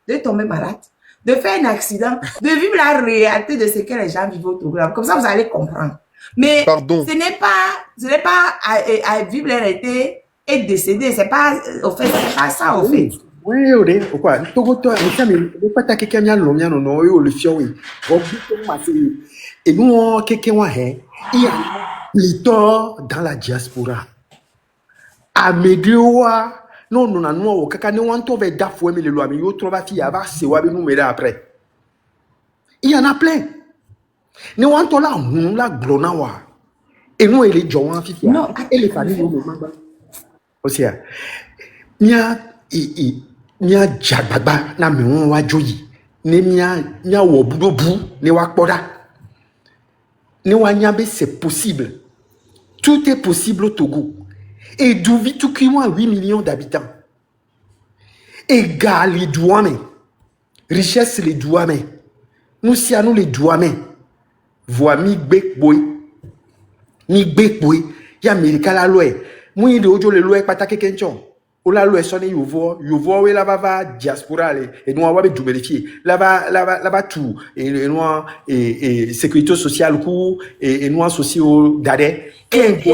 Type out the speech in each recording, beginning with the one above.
de tomber malade, de faire un accident, de vivre la réalité de ce que les gens vivent autour de vous. Comme ça, vous allez comprendre. Mais Pardon. ce n'est pas à vivre la réalité et décéder. C'est pas, au fait, c'est pas ça, au fait. Oui, oui, quoi. Togoto, mais le pas quelqu'un qui a l'homme, non, le fiori. Et nous, quelqu'un, il y a pléthore dans la diaspora. À Médioa, non, non, non, non, kaka ne wanto ve dafou mais le loi, mais yo trouva fille ava se wa be nous mere après. Il y en a plein. Ne wanto la hun la glona wa. Et nous et les gens fifi. Non, et les familles nous mamba. Aussi, nya nya jababa na me won wa joyi. Ne nya wo budo bu ne wa kpoda. Ne wa nya be c'est possible. Tout est possible au Togo. Et d'où vit tout qui a 8 millions d'habitants. Égal les douanes. Richesse les douanes. Nous si à nous les douanes. Voix mi bek boy. Mi bek boy. Ya Amerika la loi. Moi de ojo le loi pas ta kenchon. O la loi sonne yovo we la va diaspora et nous va be vérifier. Là-bas tout et nous et sécurité sociale coup et nous sociaux d'adé. Tonton,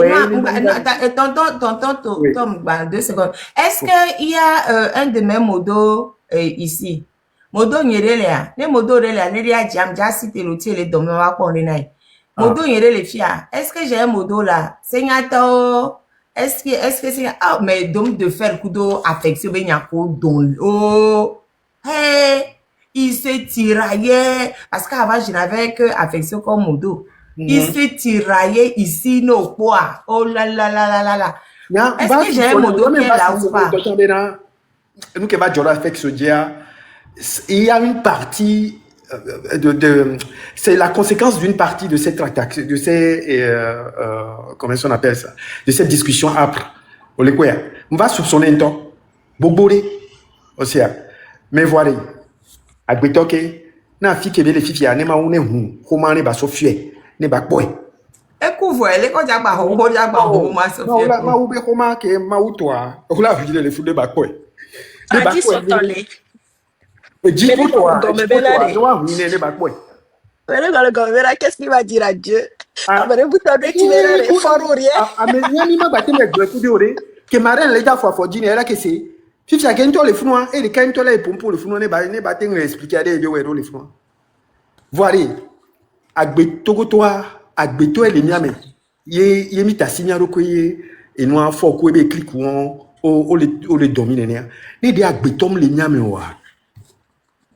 2 secondes. Est-ce qu'il y a un de mes modos ici? Modo nyerele ne modo rele ne dia jam ja cité l'outil les domaines wa ko renai. Modo nyerele fia. Est-ce que j'ai un modo là? Seignato. Est-ce que c'est mais donc de faire kudo affection ben yako don. Oh. Hey, il se tiraillait parce qu'avant je n'avais que affection comme modo. Il se tiraillait ici nos poids. Oh là là là là là là. Est-ce que j'ai un modo qui est là ou pas? Nous qui va dire affection dia, il y a une partie c'est la conséquence d'une partie de cette attaque, de ces comment on appelle ça, de cette discussion âpre. On va soupçonner un temps. Bobore aussi. Mais voilà. Agbetoke na fi kebe le fifi ane ma une hu ko ma ne ba so fie ne ba boy e ku vo ele ko ja gba ho ma so fie ma u be ko ma ke ma u to a o la fi le fu de ba boy ne ba boy e ji ko to a ne wa hu ne ba boy mais le gars qu'est-ce qu'il va dire à Dieu mais vous savez tu verras les fort rien a me ni ma ba te le gbe ku de ore ke maren le ja fo jini era ke se fifi a gento le funwa e de kento le pompo le funwa ne ba te expliquer ade be we le funwa voilà agbetogoto agbeto ele miame ye mi tasinya roko ye enu afo ko ebe click won o le domine ne ni de agbetom le miame wa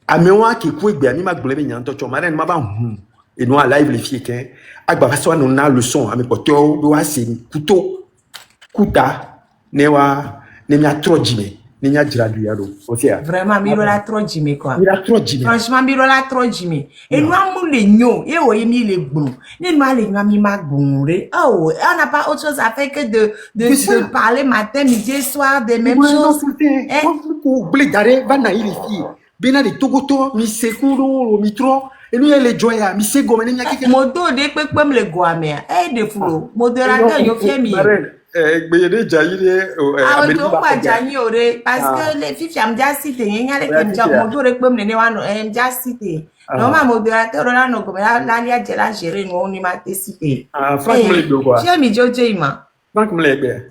amewa ki ku egbe ami magbole be nyan to cho mare ma ba hu enu a live le fie ken agba so no na leçon ami poto do wa se kuta ne wa ne mi atrojime ni nya jira du yado aussi vraiment miro la trop jimé quoi mira trop jimé franchement miro la trop jimé et nous amu le nyo et o yemi le gbon ni nous ale nyo mi ma gbon re oh on n'a pas autre chose à faire que de parler matin midi et soir des mêmes choses ko blé dare va na ili fi bena de togoto mi sekuro mi tro et nous les joya mi se gomene nya kike modo de pepem le goame e de fulo modérateur yo fie mi gbeyede jayire America ba jani ore parce que les filles am ja cité yenya le kem ja modo re pem ne wa no em ja cité no ma modérateur la no go la lia jela gérer no ni ma te cité Franck me le quoi je mi jojo ima Franck me le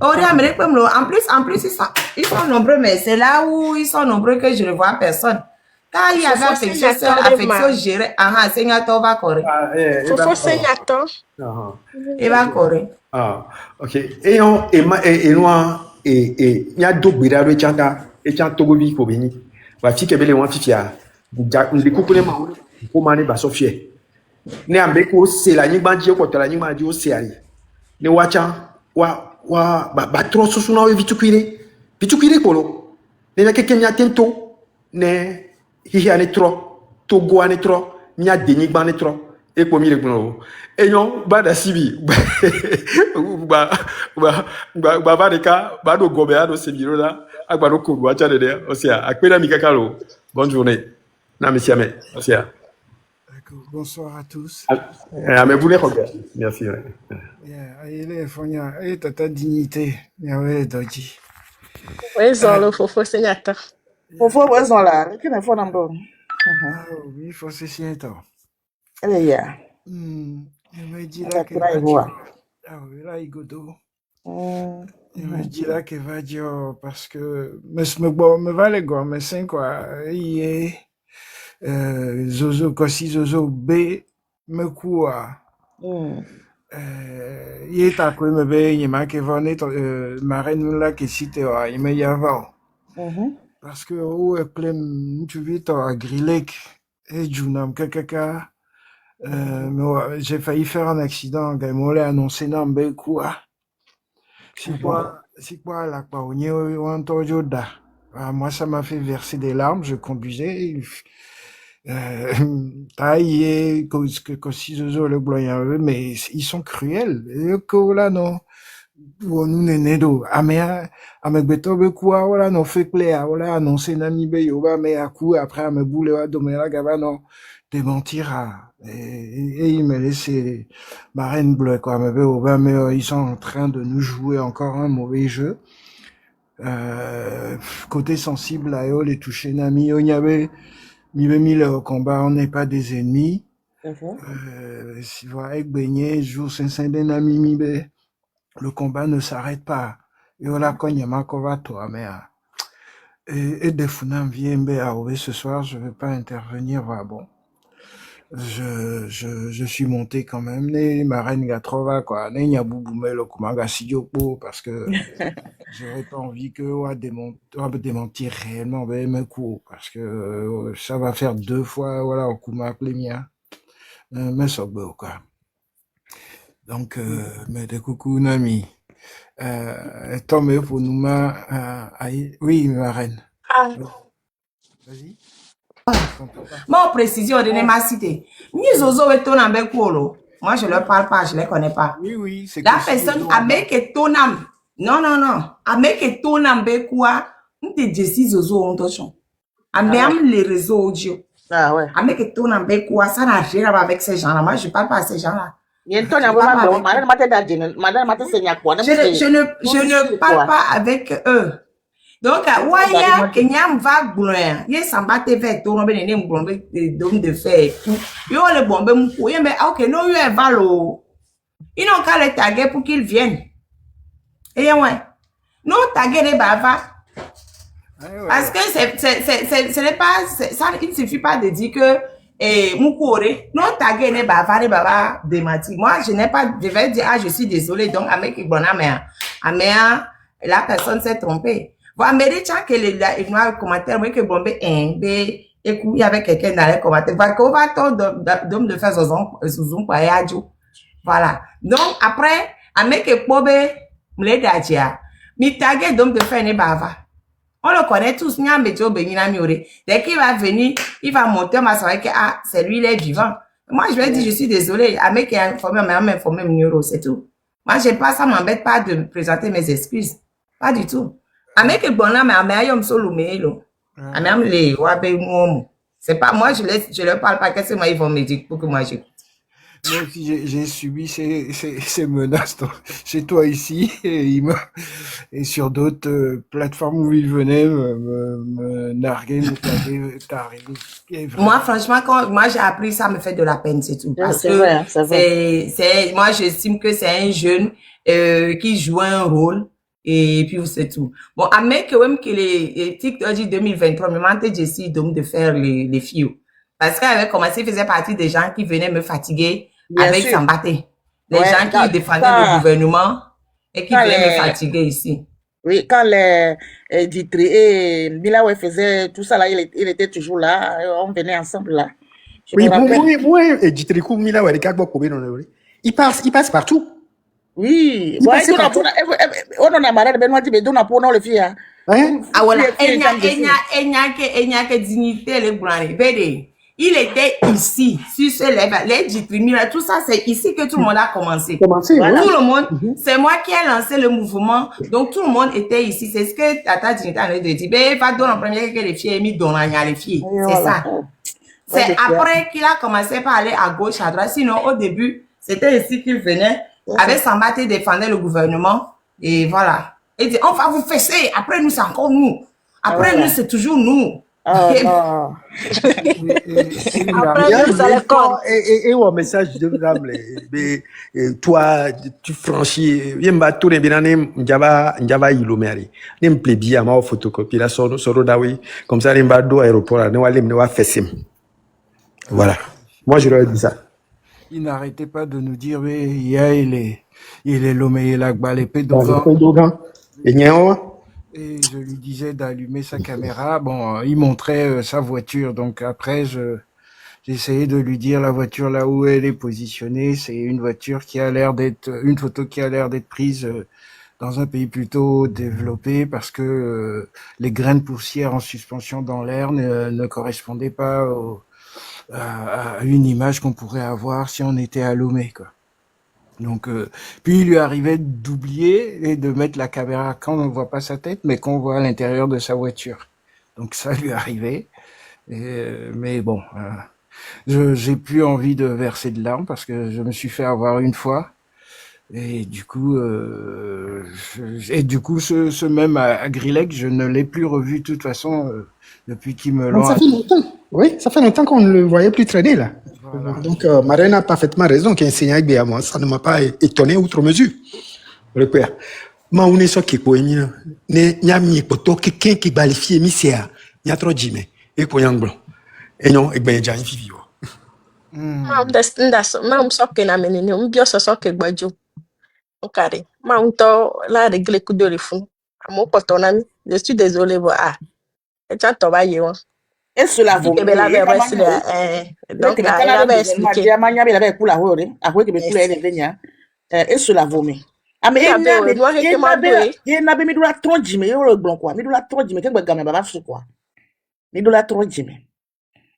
ore America pem en plus ils sont nombreux mais c'est là où ils sont nombreux que je ne vois personne. Quand il y avait affection gérée, Seignato va correr. Faut Seignato. Il va courir. Ah, ok. Et il y a deux bidars de chanta et chanta gobi ko beni. Wa fi kebele wan fifia. Ndi kukule ma ko mane ba sofie. Ne ambe ko se la nyigba ji ko to la nyigba ji o se ari. Ne wacha wa ba tro susu na vitukire kolo. Ne na keke nya tento ne hihi ane tro togo ane tro nya denigba ane tro e ko mi le gbono e yon ba da sibi ba ba de ka ba do gobe ado se biro la agba do ko wa cha de osia akpena mi kakalo bonne journée na monsieur mais osia bonsoir à tous mais vous les regarder merci il est fonya et tata dignité ya we doji oui zolo fofo Seignato Fofo besoin là, qui ne faut pas m'en Ah oui, il faut se sienter. Elle est là. Il me dit Elle là est que là, va il dire. voit. Ah oui, là, il godo. Mhm. Il me dit là que va dire parce que me va les gars, mais c'est quoi, il est Zozo, Kossi Zozo B, me quoi. Il est à quoi me be, il m'a que venait, marraine là que si t'es, il me y va. Parce que, oh, tu vis, t'as grillé, et Junam, kakaka. J'ai failli faire un accident, gars, moi, l'ai annoncé dans be quoi. Si quoi, la quoi, on y est, on t'en joda. Moi, ça m'a fait verser des larmes, je conduisais, taillé, que si Zozo le blanc, mais ils sont cruels. Et que là, non. Nous nene do ame gbeto be kuwa wala no fait plaire wala annoncer nami be yoba mais à coup après ame boule wa domela gaba no démentir et il me laisse ma reine bleue quoi mais mais ils sont en train de nous jouer encore un mauvais jeu côté sensible là yo les toucher nami yo nyabe mi be mi le combat on n'est pas des ennemis si voilà avec beignet jour 500 nami mi be le combat ne s'arrête pas. Et voilà, quand il y a Makova, toi, mais, et des Funam viennent à ce soir, je vais pas intervenir, voilà, bon. Je suis monté quand même, né, ma reine Gatrova, quoi, né, y a Bouboumelo, Kumaga Sidiopo, parce que j'aurais pas envie que, démentir réellement, ben, mes coups, parce que, ça va faire 2 fois, voilà, au Kumak, les miens. Mais ça, quoi. Donc, mais de coucou, Nami. Tant mieux pour nous, oui, ma reine. Vas-y. Bon, précision de ma cité. Ni Zozo et Tonam Bekolo. Moi, je leur parle pas, je les connais pas. Oui, c'est la personne avec Tonam. Non. Avec Tonam Bekwa, on te dit Zozo on te chante. Même les réseaux audio. Ah ouais. Avec Tonam Bekwa, ça n'a rien à voir avec ces gens-là. Moi, je parle pas à ces gens-là. Je ne parle pas avec eux. Donc, Waya, Kenyam va gloire. Il s'en vers ton d'homme de fer. Yo le bombe mou. Mais ok, non, yo est valo. Ils n'ont qu'à les taguer pour qu'ils viennent. Et ouais. Non, taguer les bava. Parce que ce n'est pas, ça, il ne suffit pas de dire que Moukore, non, taguer les bava démenti. Moi, je n'ai pas, je vais dire, je suis désolé, donc, avec la personne s'est trompée. Bon, mérite que les commentaires, que bon, il y avait quelqu'un dans les commentaires. Qu'on va d'homme de faire zoom voilà. Donc, après, avec Bobe, m'l'edadja, mi tagué d'homme de faire ne bava. On le connaît tous, Nya Mejo Benina Miore. Dès qu'il va venir, il va monter, on va savoir que, c'est lui, il est vivant. Moi, je vais dire, je suis désolé, avec qui a informé, mais on informé Mioro, c'est tout. Moi, j'ai pas, ça m'embête pas de présenter mes excuses. Pas du tout. Avec le bon mais ayom solo melo. Même les wabe mom. C'est pas moi, je leur parle pas, qu'est-ce que moi ils vont me dire pour que moi j'écoute. Moi aussi, j'ai subi ces menaces chez toi ici et sur d'autres plateformes où ils venaient me narguer, me taguer. Moi, franchement, quand moi j'ai appris ça, me fait de la peine, c'est tout. Parce que moi, j'estime que c'est un jeune qui joue un rôle. Et puis, c'est tout. Bon, à mec, même que les TikTok 2023, me mentait Jessie de faire les filles. Parce qu'elle avait commencé, faisait partie des gens qui venaient me fatiguer avec Sambaté. Les gens qui défendaient le gouvernement et qui venaient me fatiguer ici. Oui, quand les Ditri et Mila faisaient tout ça là, il était toujours là, on venait ensemble là. Oui, moi, et Ditri Mila, il passe partout. Oui, on en a marre de Benoît Tibé, on a pour nous le filles. Ah voilà, il n'y a que dignité les blancs. Il était ici, sur ce level, les Ditrimila, tout ça, c'est ici que tout le monde a commencé. Voilà. Tout le monde, c'est moi qui ai lancé le mouvement, donc tout le monde était ici. C'est ce que Tata Dignité a dit. Ben, va donner en premier que les filles mis dans les filles. C'est ça. C'est après qu'il a commencé par aller à gauche, à droite. Sinon, au début, c'était ici qu'il venait, avec Sambaté défendait le gouvernement, et voilà. Il dit, on va vous fesser, après nous, c'est encore nous. Après, Voilà. nous, c'est toujours nous. Oh non. Et il Après, arrive, nous, c'est les cornes. Et au message de l'âme, toi, tu franchis, yemba tourne bien, njava ilomeri. Ne me plaît bien, ma photocopie, la soro dawi, comme ça, n'imba do aéroport, ne walem, ne wa fessim. Voilà. Moi, je leur ai dit ça. il n'arrêtait pas de nous dire, oui, il est Lomé, il a l'épée Dans le Dogan. coin d'Ogan. Et Nyan, Et je lui disais d'allumer sa caméra. Bon, il montrait sa voiture. Donc après, j'essayais de lui dire la voiture là où elle est positionnée. C'est une voiture qui a l'air d'être, une photo qui a l'air d'être prise dans un pays plutôt développé parce que les grains de poussière en suspension dans l'air ne correspondaient pas à une image qu'on pourrait avoir si on était à Lomé, quoi. Donc, puis il lui arrivait d'oublier et de mettre la caméra quand on ne voit pas sa tête, mais qu'on voit à l'intérieur de sa voiture. Donc ça lui arrivait. Mais bon, j'ai plus envie de verser de larmes parce que je me suis fait avoir une fois. Et du coup, ce même Agrilec, je ne l'ai plus revu de toute façon depuis qu'ils me l'ont. ça fait longtemps. Oui, ça fait longtemps qu'on ne le voyait plus traîner là. Voilà. Donc, Marine a parfaitement raison qu'un enseignant à moi, ça ne m'a pas étonné outre mesure. Le père. Ma on est sur qui quoi ni nya mi poto quelqu'un qui qualifie mi c'est nya trop jime et ko yang blanc. Et non, et ben jan fifi wo. Mam soke na menene, mbio soke gbaju. Okare. Mam to la règle coup de refou. Amo potonami. Je suis désolé bo et tu to ba yewo. Et cela vaut. Que bela be resti donc la be expliquer. Et cela vaut. Ah mais il n'a pas mis de la tronche, mais il y a le blanc quoi. Mais de la tronche, mais qu'est-ce que gamin va faire quoi? Mais de la tronche, mais.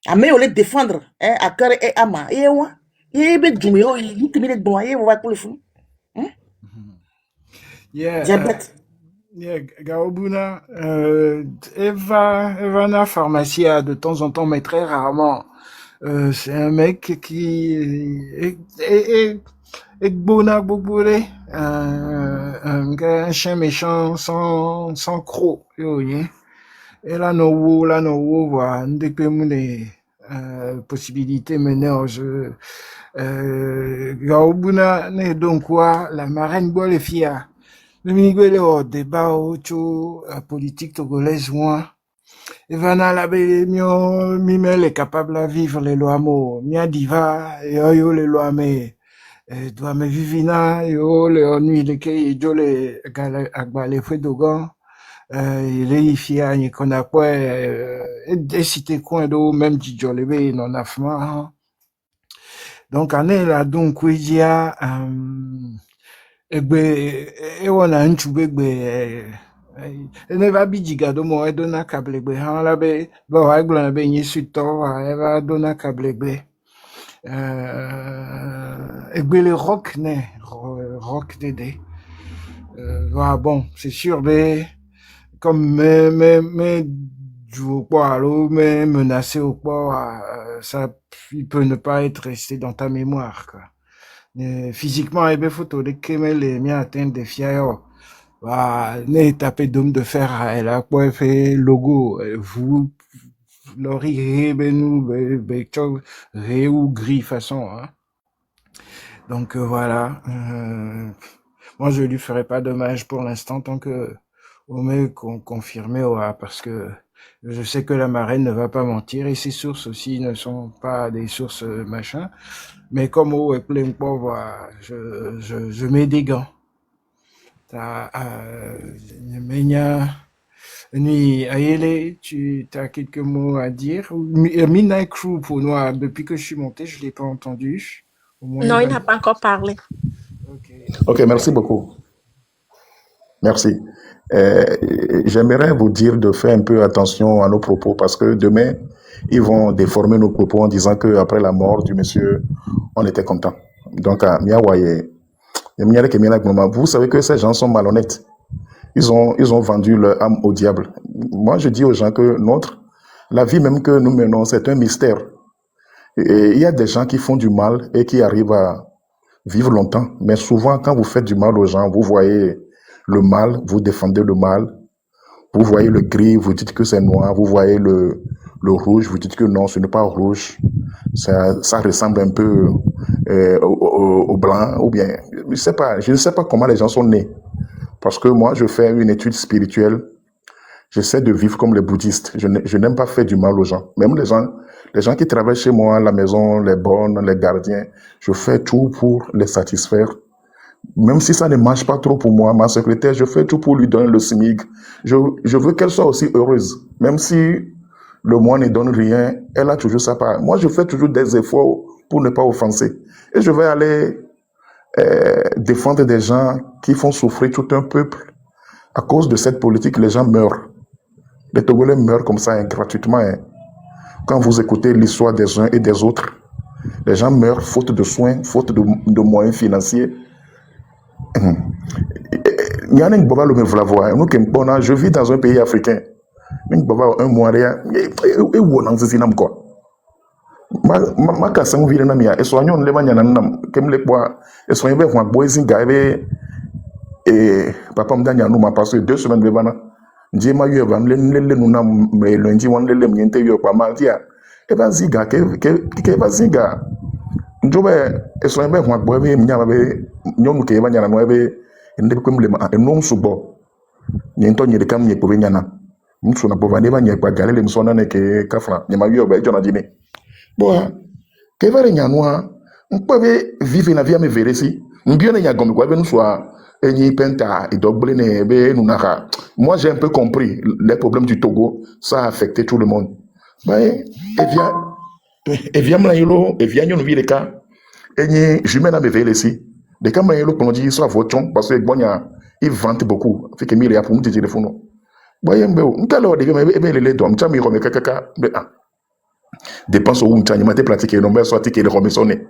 Ah mais on les défendre, hein, à cœur et à main. Et moi, il est du mieux, il est bon, il va pour le fou. Diabète. Gaobuna, Eva na pharmacie de temps en temps, mais très rarement. C'est un mec qui est bona bobore, un chien méchant sans croc, et là no voilà, ndekpe mune possibilité ménage. Gaobuna ne donc quoi, la marraine boit les filles. Le miguel au débat au politique togolaise moi. Evana la mio mimel est capable à vivre les lois mo mia diva et yo les lois mais doit me vivina yo le ennui les kay jo les agbale fue dogan les fia ni kona quoi décider coin do même di jolebe non afma. Donc année là donc oui a egbe ewona nchubegbe ne va bijiga do mo edona kablegbe han la be ba wa gblan be yin suto wa e va dona kablegbe egbe le rock dédé bon c'est sûr mais comme mais jouer au poids mais menacer au poids ça il peut ne pas être resté dans ta mémoire quoi. Physiquement ebe photo de kemele mi atteindre des fiayo ne tapé d'homme de fer elle a quoi fait logo vous lori benou ou gris façon hein. Donc voilà moi je lui ferai pas dommage pour l'instant tant que on m'est confirmé parce que je sais que la marraine ne va pas mentir et ses sources aussi ne sont pas des sources machin. Mais comme est plein pauvre, je mets des gants. Ayele, tu as quelques mots à dire? Midnight Crew pour moi, depuis que je suis monté, je l'ai pas entendu. Au moins, Non, il n'a pas encore parlé. Ok, merci beaucoup. Merci. J'aimerais vous dire de faire un peu attention à nos propos parce que demain, ils vont déformer nos propos en disant que après la mort du monsieur, on était content. Donc, vous savez que ces gens sont malhonnêtes. Ils ont vendu leur âme au diable. Moi, je dis aux gens que la vie même que nous menons, c'est un mystère. Et il y a des gens qui font du mal et qui arrivent à vivre longtemps. Mais souvent, quand vous faites du mal aux gens, vous voyez le mal, vous défendez le mal, Vous voyez le gris, vous dites que c'est noir. Vous voyez le rouge, vous dites que non, ce n'est pas rouge. Ça ressemble un peu au blanc. Ou bien, je ne sais pas comment les gens sont nés. Parce que moi, je fais une étude spirituelle. J'essaie de vivre comme les bouddhistes. Je n'aime pas faire du mal aux gens. Même les gens qui travaillent chez moi à la maison, les bonnes, les gardiens, je fais tout pour les satisfaire. Même si ça ne marche pas trop pour moi, ma secrétaire, je fais tout pour lui donner le SMIC. Je veux qu'elle soit aussi heureuse. Même si le mois ne donne rien, elle a toujours sa part. Moi, je fais toujours des efforts pour ne pas offenser. Et je vais aller défendre des gens qui font souffrir tout un peuple. À cause de cette politique, les gens meurent. Les Togolais meurent comme ça gratuitement. Quand vous écoutez l'histoire des uns et des autres, les gens meurent faute de soins, faute de moyens financiers. Je vis dans un pays africain. Un mois papa mdanya nous m'a passé 2 semaines de bana ndiye ma yo ba mlele nuna lundi wan lele mnyente yo pa ma dia e ba ziga ke ba ziga njobe eso ebe ho agbo ebe mnya be nyonu ke ba nyana no ebe ende ko mle ma enum subo nyento nyede kam nye ko be nyana msu na bova ne ba nye pa galele msona ne ke kafra nyama yo ba jona dine bo ke va nyanoa mpobe vive na via me veresi mbio ne nyagom ko ebe nsoa. Moi, j'ai un peu compris les problèmes du Togo. Ça a affecté tout le monde. Et vient nous vire les cas. Et je mets dans mes veilles ici. Des cas, qu'on dit, soit votion, parce que bon, il vante beaucoup. Fait que il y a pour me dire téléphone. Voyez, dépense au Mountani, m'a pratiqué, non, mais soit que le remissonné.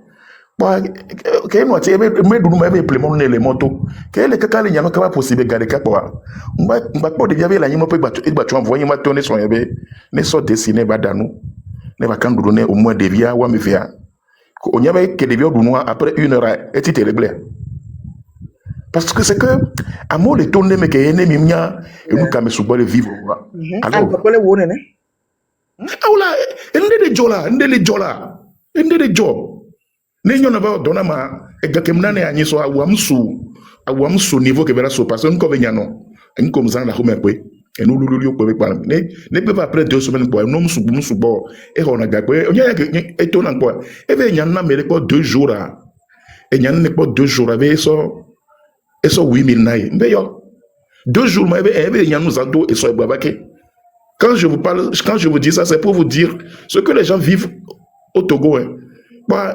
Ke no tie me dunu me plemon ne le moto ke le kaka le nyano kaba possible gade ka kwa mba po de biabe la nyimo pe gbatu envoyer ma tonner son yebe ne so dessiner ba danu ne ba kan dunu ne au moins devia wa me via ko onyabe ke devia dunu après 1 heure et tu te réglé parce que c'est que amo le tonner me ke ene mimnya e nous ka me subo le vivre alors ko le wone ne awla ende le jola Nenyo na ba dona ma egakemnane anyiso awamsu niveau que vera so parce que nko benyano nko mzana la home kwe enu lululi okwe pa ne pe après 2 semaines boy no msu bo e hona gakwe onya e to na nko e be nyan na mere ko 2 jours e nyan ne ko 2 jours ave so 8000 naï mbe yo 2 jours ma e nyan nous ado e so babake. Quand je vous dis ça, c'est pour vous dire ce que les gens vivent au Togo.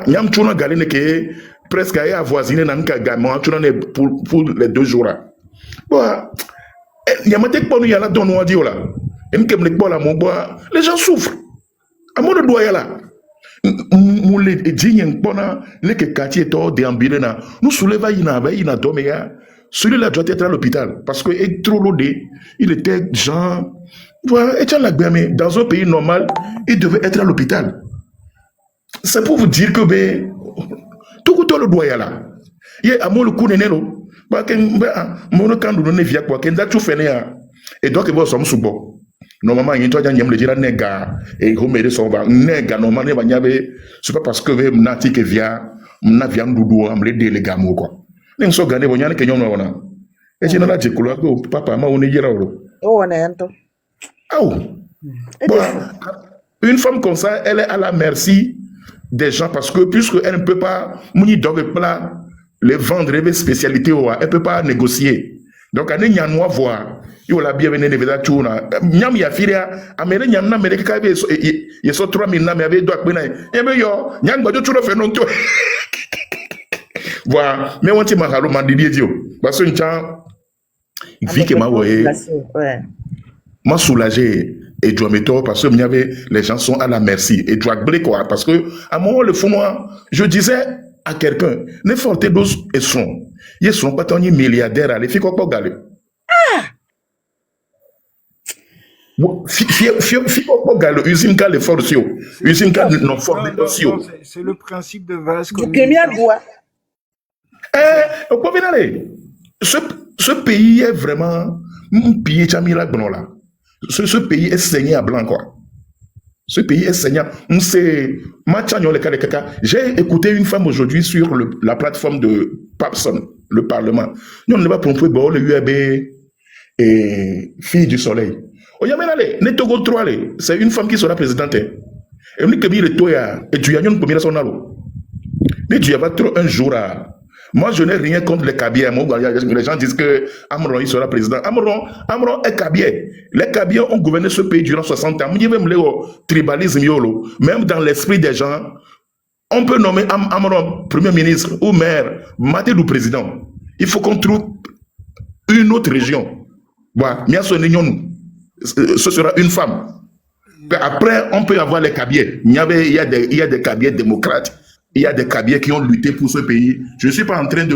Nyam tuna galine ke presque à avoisiner nanka gamin tuna pour les 2 jours là. Nyamate pas nous yala don wadi ola. Enkem le bola mon bois, les gens souffrent. À mon doigt yala. Moule dignen pona le que quartier to déambulé na. Nous souleva ina domeya. Celui-là doit être à l'hôpital parce que est trop lourdé. Il était genre voilà, et dans un pays normal, il devait être à l'hôpital. C'est pour vous dire que tout le doigt là. Il y a un coup de nelo. Mon camp de via quoi qu'un datu fait et donc il va s'en soubo. Normalement, il y a un le dire nègre et remettre son va nègre normalement il y c'est pas parce que nati que via na via ndoudou am les délégats quoi. N'en so gagner bon yana que nyon wana. Et je n'ai pas dit papa ma on est là. Oh on estento. Oh. Une femme comme ça, elle est à la merci des gens parce que puisque elle ne peut pas les vendre les spécialités, elle ne peut pas négocier. Donc elle n'y a pas voir. Il la bienvenue de la tour. Nyam ya filia, amene nyam na mene ka be so 3000 na me ave do akpe na. E be yo, nyam gbo tu fe non to. Voilà, mais on ti ma halo ma didie dio. Parce que ncha vi que ma voyé. M'a soulagé et doit mettre parce que les gens sont à la merci et doit blé quoi parce que à un moment le fond je disais à quelqu'un ne forte dos et son ils sont pas tant milliardaires à les filles quoi galé usine cal force usine cal non forme c'est le principe de vase ce pays est vraiment un pays chamira là Ce pays est saigné à blanc, quoi. Ce pays est saignant. J'ai écouté une femme aujourd'hui sur la plateforme de Papson, le Parlement. Nous, on ne va pas promouvoir le UAB et fille du soleil. C'est une femme qui sera présidente. Et on dit que tu as une première sonalo. Mais tu vas trop un jour à. Moi, je n'ai rien contre les Kabiens. Les gens disent que Amron il sera président. Amron est Kabien. Les Kabiens ont gouverné ce pays durant 60 ans. Même le tribalisme, même dans l'esprit des gens, on peut nommer Amron premier ministre ou maire, Matedou président. Il faut qu'on trouve une autre région. Voilà. Ce sera une femme. Après, on peut avoir les Kabiens. Il y a des Kabiens démocrates. Il y a des Kabiens qui ont lutté pour ce pays. Je ne suis pas en train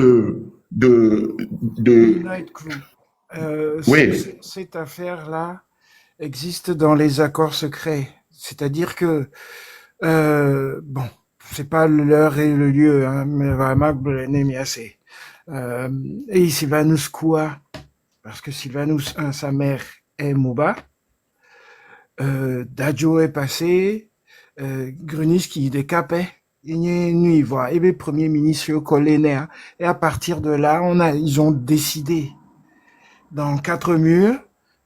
oui. Cette affaire-là existe dans les accords secrets. C'est-à-dire que, bon, c'est pas l'heure et le lieu, hein, mais vraiment, et Sylvanus Koua, parce que Sylvanus, sa mère est Mouba, Dadjo est passé, Grunis qui décapait. Et voilà, et le premier ministre collénaire. Et à partir de là, ils ont décidé dans 4 murs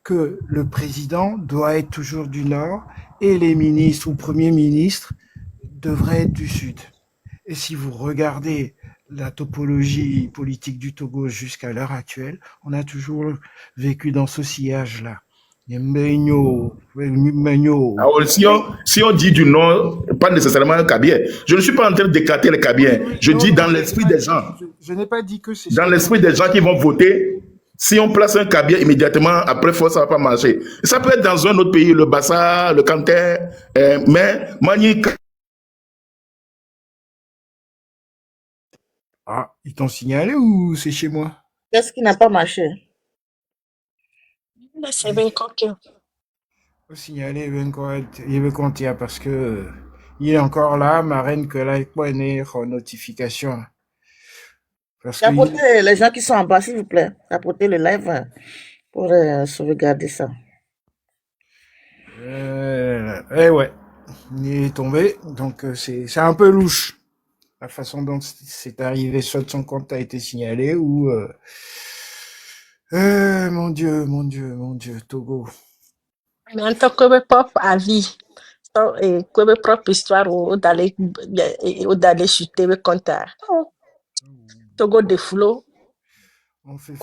que le président doit être toujours du Nord et les ministres ou premiers ministres devraient être du Sud. Et si vous regardez la topologie politique du Togo jusqu'à l'heure actuelle, on a toujours vécu dans ce sillage-là. Si on dit du Nord, pas nécessairement un Kabien. Je ne suis pas en train d'écarter les Kabiens. Je dis dans l'esprit des gens. Je n'ai pas dit que c'est dans l'esprit des gens qui vont voter. Si on place un Kabien immédiatement, après, ça ne va pas marcher. Ça peut être dans un autre pays, le Bassa, le Kanté, mais Mani. Ah, ils t'ont signalé ou c'est chez moi? Qu'est-ce qui n'a pas marché? C'est bien coquille. Faut signaler il veut compter parce que il est encore là, ma reine que là, il peut en notification. Apportez les gens qui sont en bas, s'il vous plaît. Apportez le live pour sauvegarder ça. Ouais, il est tombé, donc c'est un peu louche la façon dont c'est arrivé. Soit son compte a été signalé ou mon Dieu, Togo. Mais en tant que propre avis, et que propre histoire ou d'aller chuter le compte Togo de flot. On fait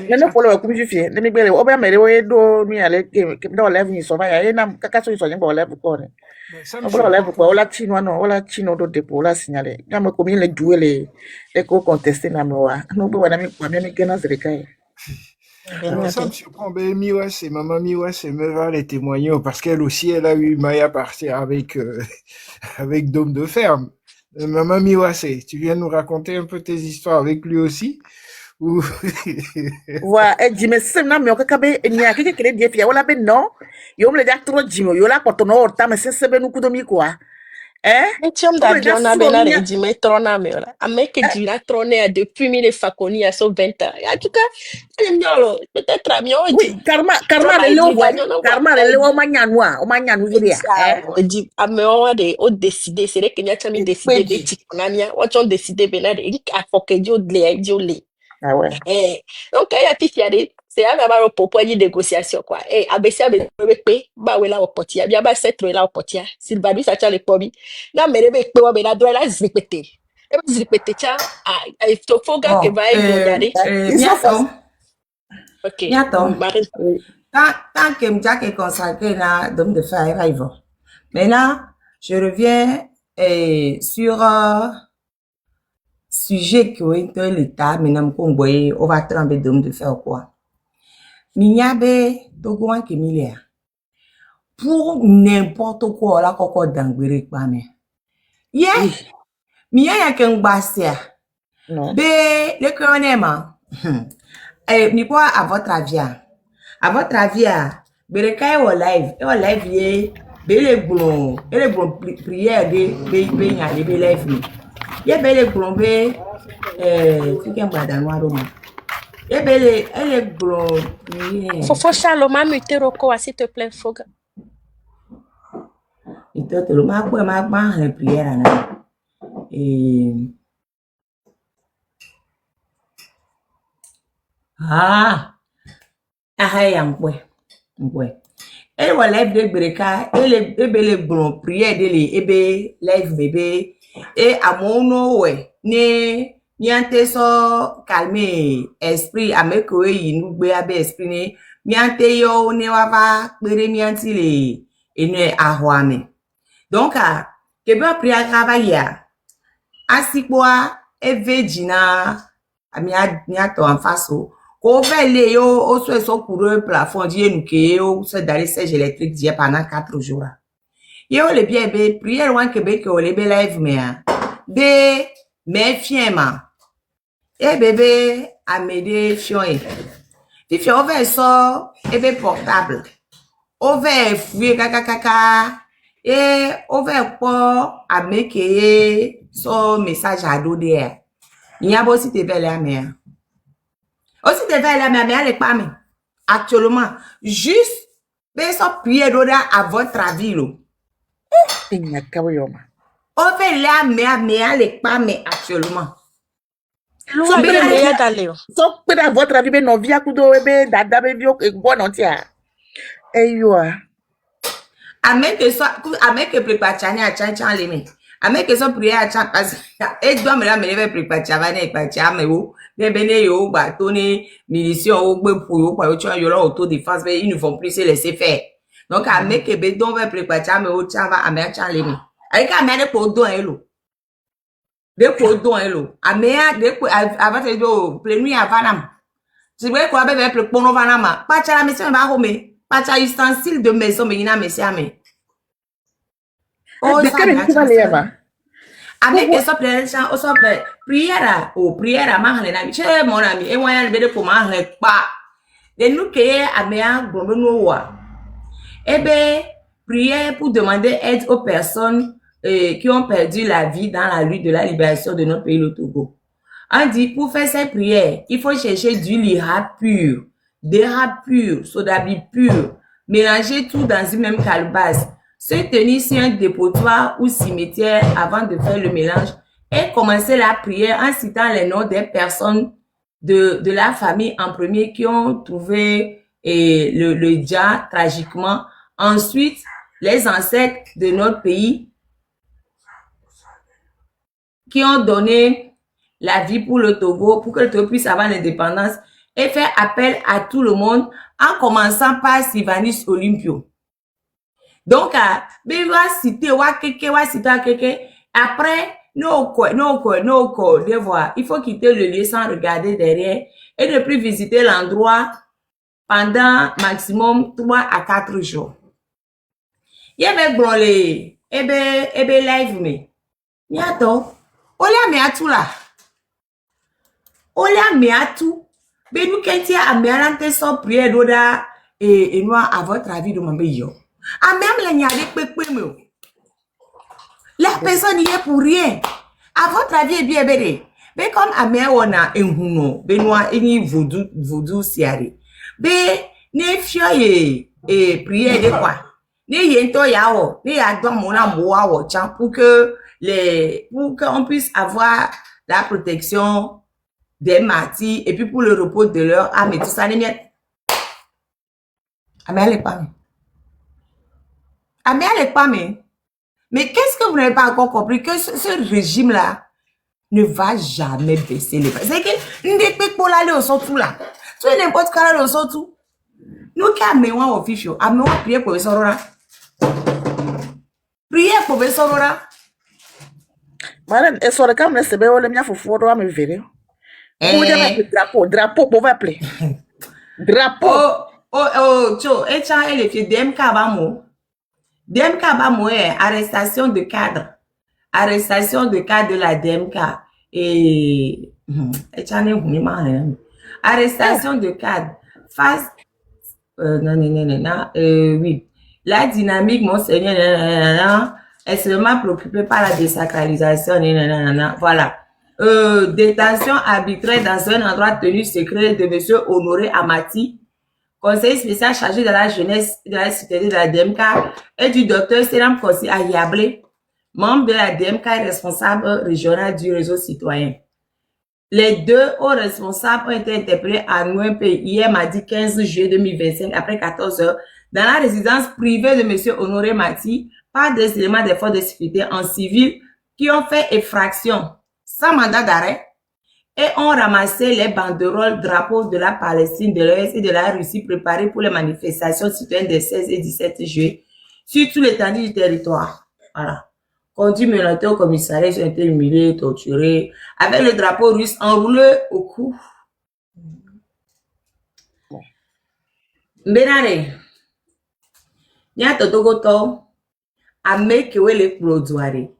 maintenant pour le coup je fais les mibele oba mere we do mi ale ke do level ni so ba ya na kaka so yin bo level ko ne o level ko la chino do depo la signaler na me komi le douer les co contester na me wa no bo na mi kwa mi gena zrekai. Ça me surprend, mais maman Miwas et me va les témoigner parce qu'elle aussi elle a eu maille à partir avec Dôme de Ferme. Maman Miwas, tu viens nous raconter un peu tes histoires avec lui aussi? Wa ejime sem na me okabe enya keke kele die fia wala be no yo me le trop jimo yo la porto no orta me sebe nu kudomi kwa Etiam da biona bena regime trona me ora ameke dira trone depuis mille fakoni à 20 ans en tout cas peut-être mieux oui karma le o manyanu viria di amewa de o décider c'est que nya chami décider de tikonania o chon décider bena de a foke dio le ah ouais donc il y a tifiade c'est à avoir un propos de négociation quoi abc pe ba wela opotia bia ba setro la opotia silbadu sa cha le pobi na mere be pe wa be la do la zipete cha il faut que va regarder ok tant que Mjak est consacré na Dôme de Fer arrive. Maintenant je reviens sur sujet qui est l'état maintenant qu'on on va trembler Dôme de Fer quoi. Minyabe Togoan Kemilia. Pour n'importe quoi là koko dangbere kwa me. Yeah. Miya ya kengbasia. Be le kronema. Ni quoi à votre avis? À votre avis, bereka e live ye be le gbon prière be nya le be live ni. Ye be le gbon be fi ken gbada no aro mo. Elle est gros. Faut Charles, m'a muté Roko, s'il te plaît, Foga. Et toi, tu m'as quoi, la prière, là. Et. Ah! Ah, ouais. Elle va live de Breka, elle est bon, prière de l'ebe, live bébé, et à mon ouais, niente so calmer esprit, à me koe nous be esprit, niente yo ne wava, bere nianti le, et ne ahwame. Donc, que ben prière travailler, asikwa, eve jina, miato en face. Qu'on fait les yo, au soit son coureur plafond, dit nous que au soit d'aller siège électrique dit pendant 4 jours. Yo le bien be prière wan Québec o le be live mais be mais fièmement. Et bébé a m'aider fion. Ti fion over so et be portable. Over fouiller kaka et over pour a make so message à donner. Il y a aussi te belle mais aussi te belle mais elle est pas mais actuellement juste ben so prier d'oda à votre avis lo. On fait là mais elle est pas mais actuellement. So bere meya daleo. So peda votre avis be no via kudo be dada be bio bon ontia. Eyo. Avec que prépare chani a chan limi. Avec que so prier a chan parce et doit me la me lever prépare chavane pa chame wo. Bene yo ba toni munition au gbe pour yo pa yo chan yo la auto défense mais ils ne vont plus se laisser faire. Donc avec que be don va prépare chame wo chan va ame chan limi. Avec ame de pour don elo. De pour don elo. Ame de pour avant de do plenui avanam. Si vous quoi be be pour no vanama. Pa chala mission ba home. Pas de ustensile de maison, mais il y a mes amis. Oh, ça va. Avec ça, prière, ma hane chez mon ami, et moi, elle veut pour ma pas. De nous qui est à mea, bonnoua. Eh bien, prière pour demander aide aux personnes qui ont perdu la vie dans la lutte de la libération de notre pays, le Togo. On dit, pour faire cette prière, il faut chercher du lihat pur. Des rats purs, soda pur, mélanger tout dans une même calebasse, se tenir sur un dépotoir ou cimetière avant de faire le mélange et commencer la prière en citant les noms des personnes de la famille en premier qui ont trouvé le dia tragiquement. Ensuite, les ancêtres de notre pays qui ont donné la vie pour le Togo, pour que le Togo puisse avoir l'indépendance. Et faire appel à tout le monde en commençant par Sylvanus Olympio. Donc, citer après, devoir. Il faut quitter le lieu sans regarder derrière et ne plus visiter l'endroit pendant maximum 3 à 4 jours. Il y avait brûlé, live me. Niato, ola me atu là. Ola me atu. Mais nous, quand il y a un son prière d'oda et nous, à votre avis, de mon yo. Ah, même les nyade, la personne y est pour rien. À votre avis, est bien bébé. Mais comme à mère, on a un huno, benoît, et voodoo, siari. Mais, ne fio et prière de quoi? Ne yento yao, ne yadon mon amour, pour qu'on puisse avoir la protection des martyrs et puis pour le repos de leur âme et tout ça, les miettes. Amé, elle est pas. Amé, elle est pas, mais qu'est-ce que vous n'avez pas encore compris? Que ce régime-là ne va jamais baisser les prix. C'est que nous ne pouvons pas aller au sortout là. Tu es n'importe quoi aller au sortout. Nous qui avons un officiel, nous avons prié pour le sorora. Prier pour le sorora. Madame, et sur le cas, on se met au lemia fofo, on va me verrer. Drapeau, pour appeler. Drapeau. Tcho, et tiens, elle est fait DMK Bamo. DMK Bamo est arrestation de cadre. Arrestation de cadre de la DMK. Et tiens, arrestation de cadre. Face. Oui. La dynamique, monseigneur, est seulement préoccupée par la désacralisation. Voilà. détention arbitraire dans un endroit tenu secret de M. Honoré Amati, conseiller spécial chargé de la jeunesse et de la cité de la DMK, et du docteur Seram Kossi Ayablé, membre de la DMK et responsable régional du réseau citoyen. Les deux hauts responsables ont été interpellés à Nouempe hier mardi 15 juillet 2025 après 14 heures dans la résidence privée de M. Honoré Mati par des éléments des forces de sécurité en civil qui ont fait effraction sans mandat d'arrêt et ont ramassé les banderoles drapeaux de la Palestine, de l'Est et de la Russie préparées pour les manifestations citoyennes des 16 et 17 juillet sur tout l'étendue du territoire. Voilà. Conduits menottés au commissariat, ils ont été humiliés, torturés, avec le drapeau russe enroulé au cou. Benare, Nya Totogoto, Amekewe les produits.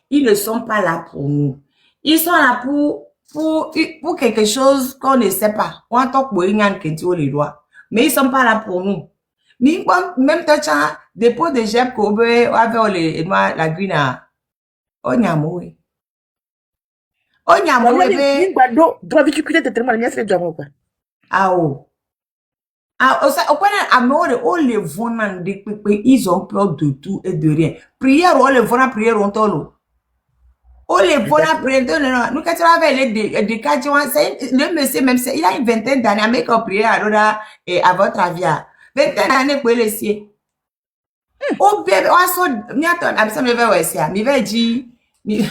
Ils ne sont pas là pour nous. Ils sont là pour quelque chose qu'on ne sait pas. On entend pour les doigts. Mais ils ne sont pas là pour nous. Même temps, dépôt de Jeb Kobe, avec la Guinée. Onyamoué. Onyamoué. Doit viticuler de tellement de miens, c'est déjà quoi. Ah oh. Ah, au point amore, on les vend dans des pépés, ils ont peur de tout et de rien. Prière, on les vend à prière, on tolo. On les vend à prière, non. Nous, quand tu vas avec les cas, le monsieur, même, il a une vingtaine d'années, avec un prière, à votre avis, 20 d'années pour les siens. Oh bébé, on so miaton abisa me va wesia mi va ji mi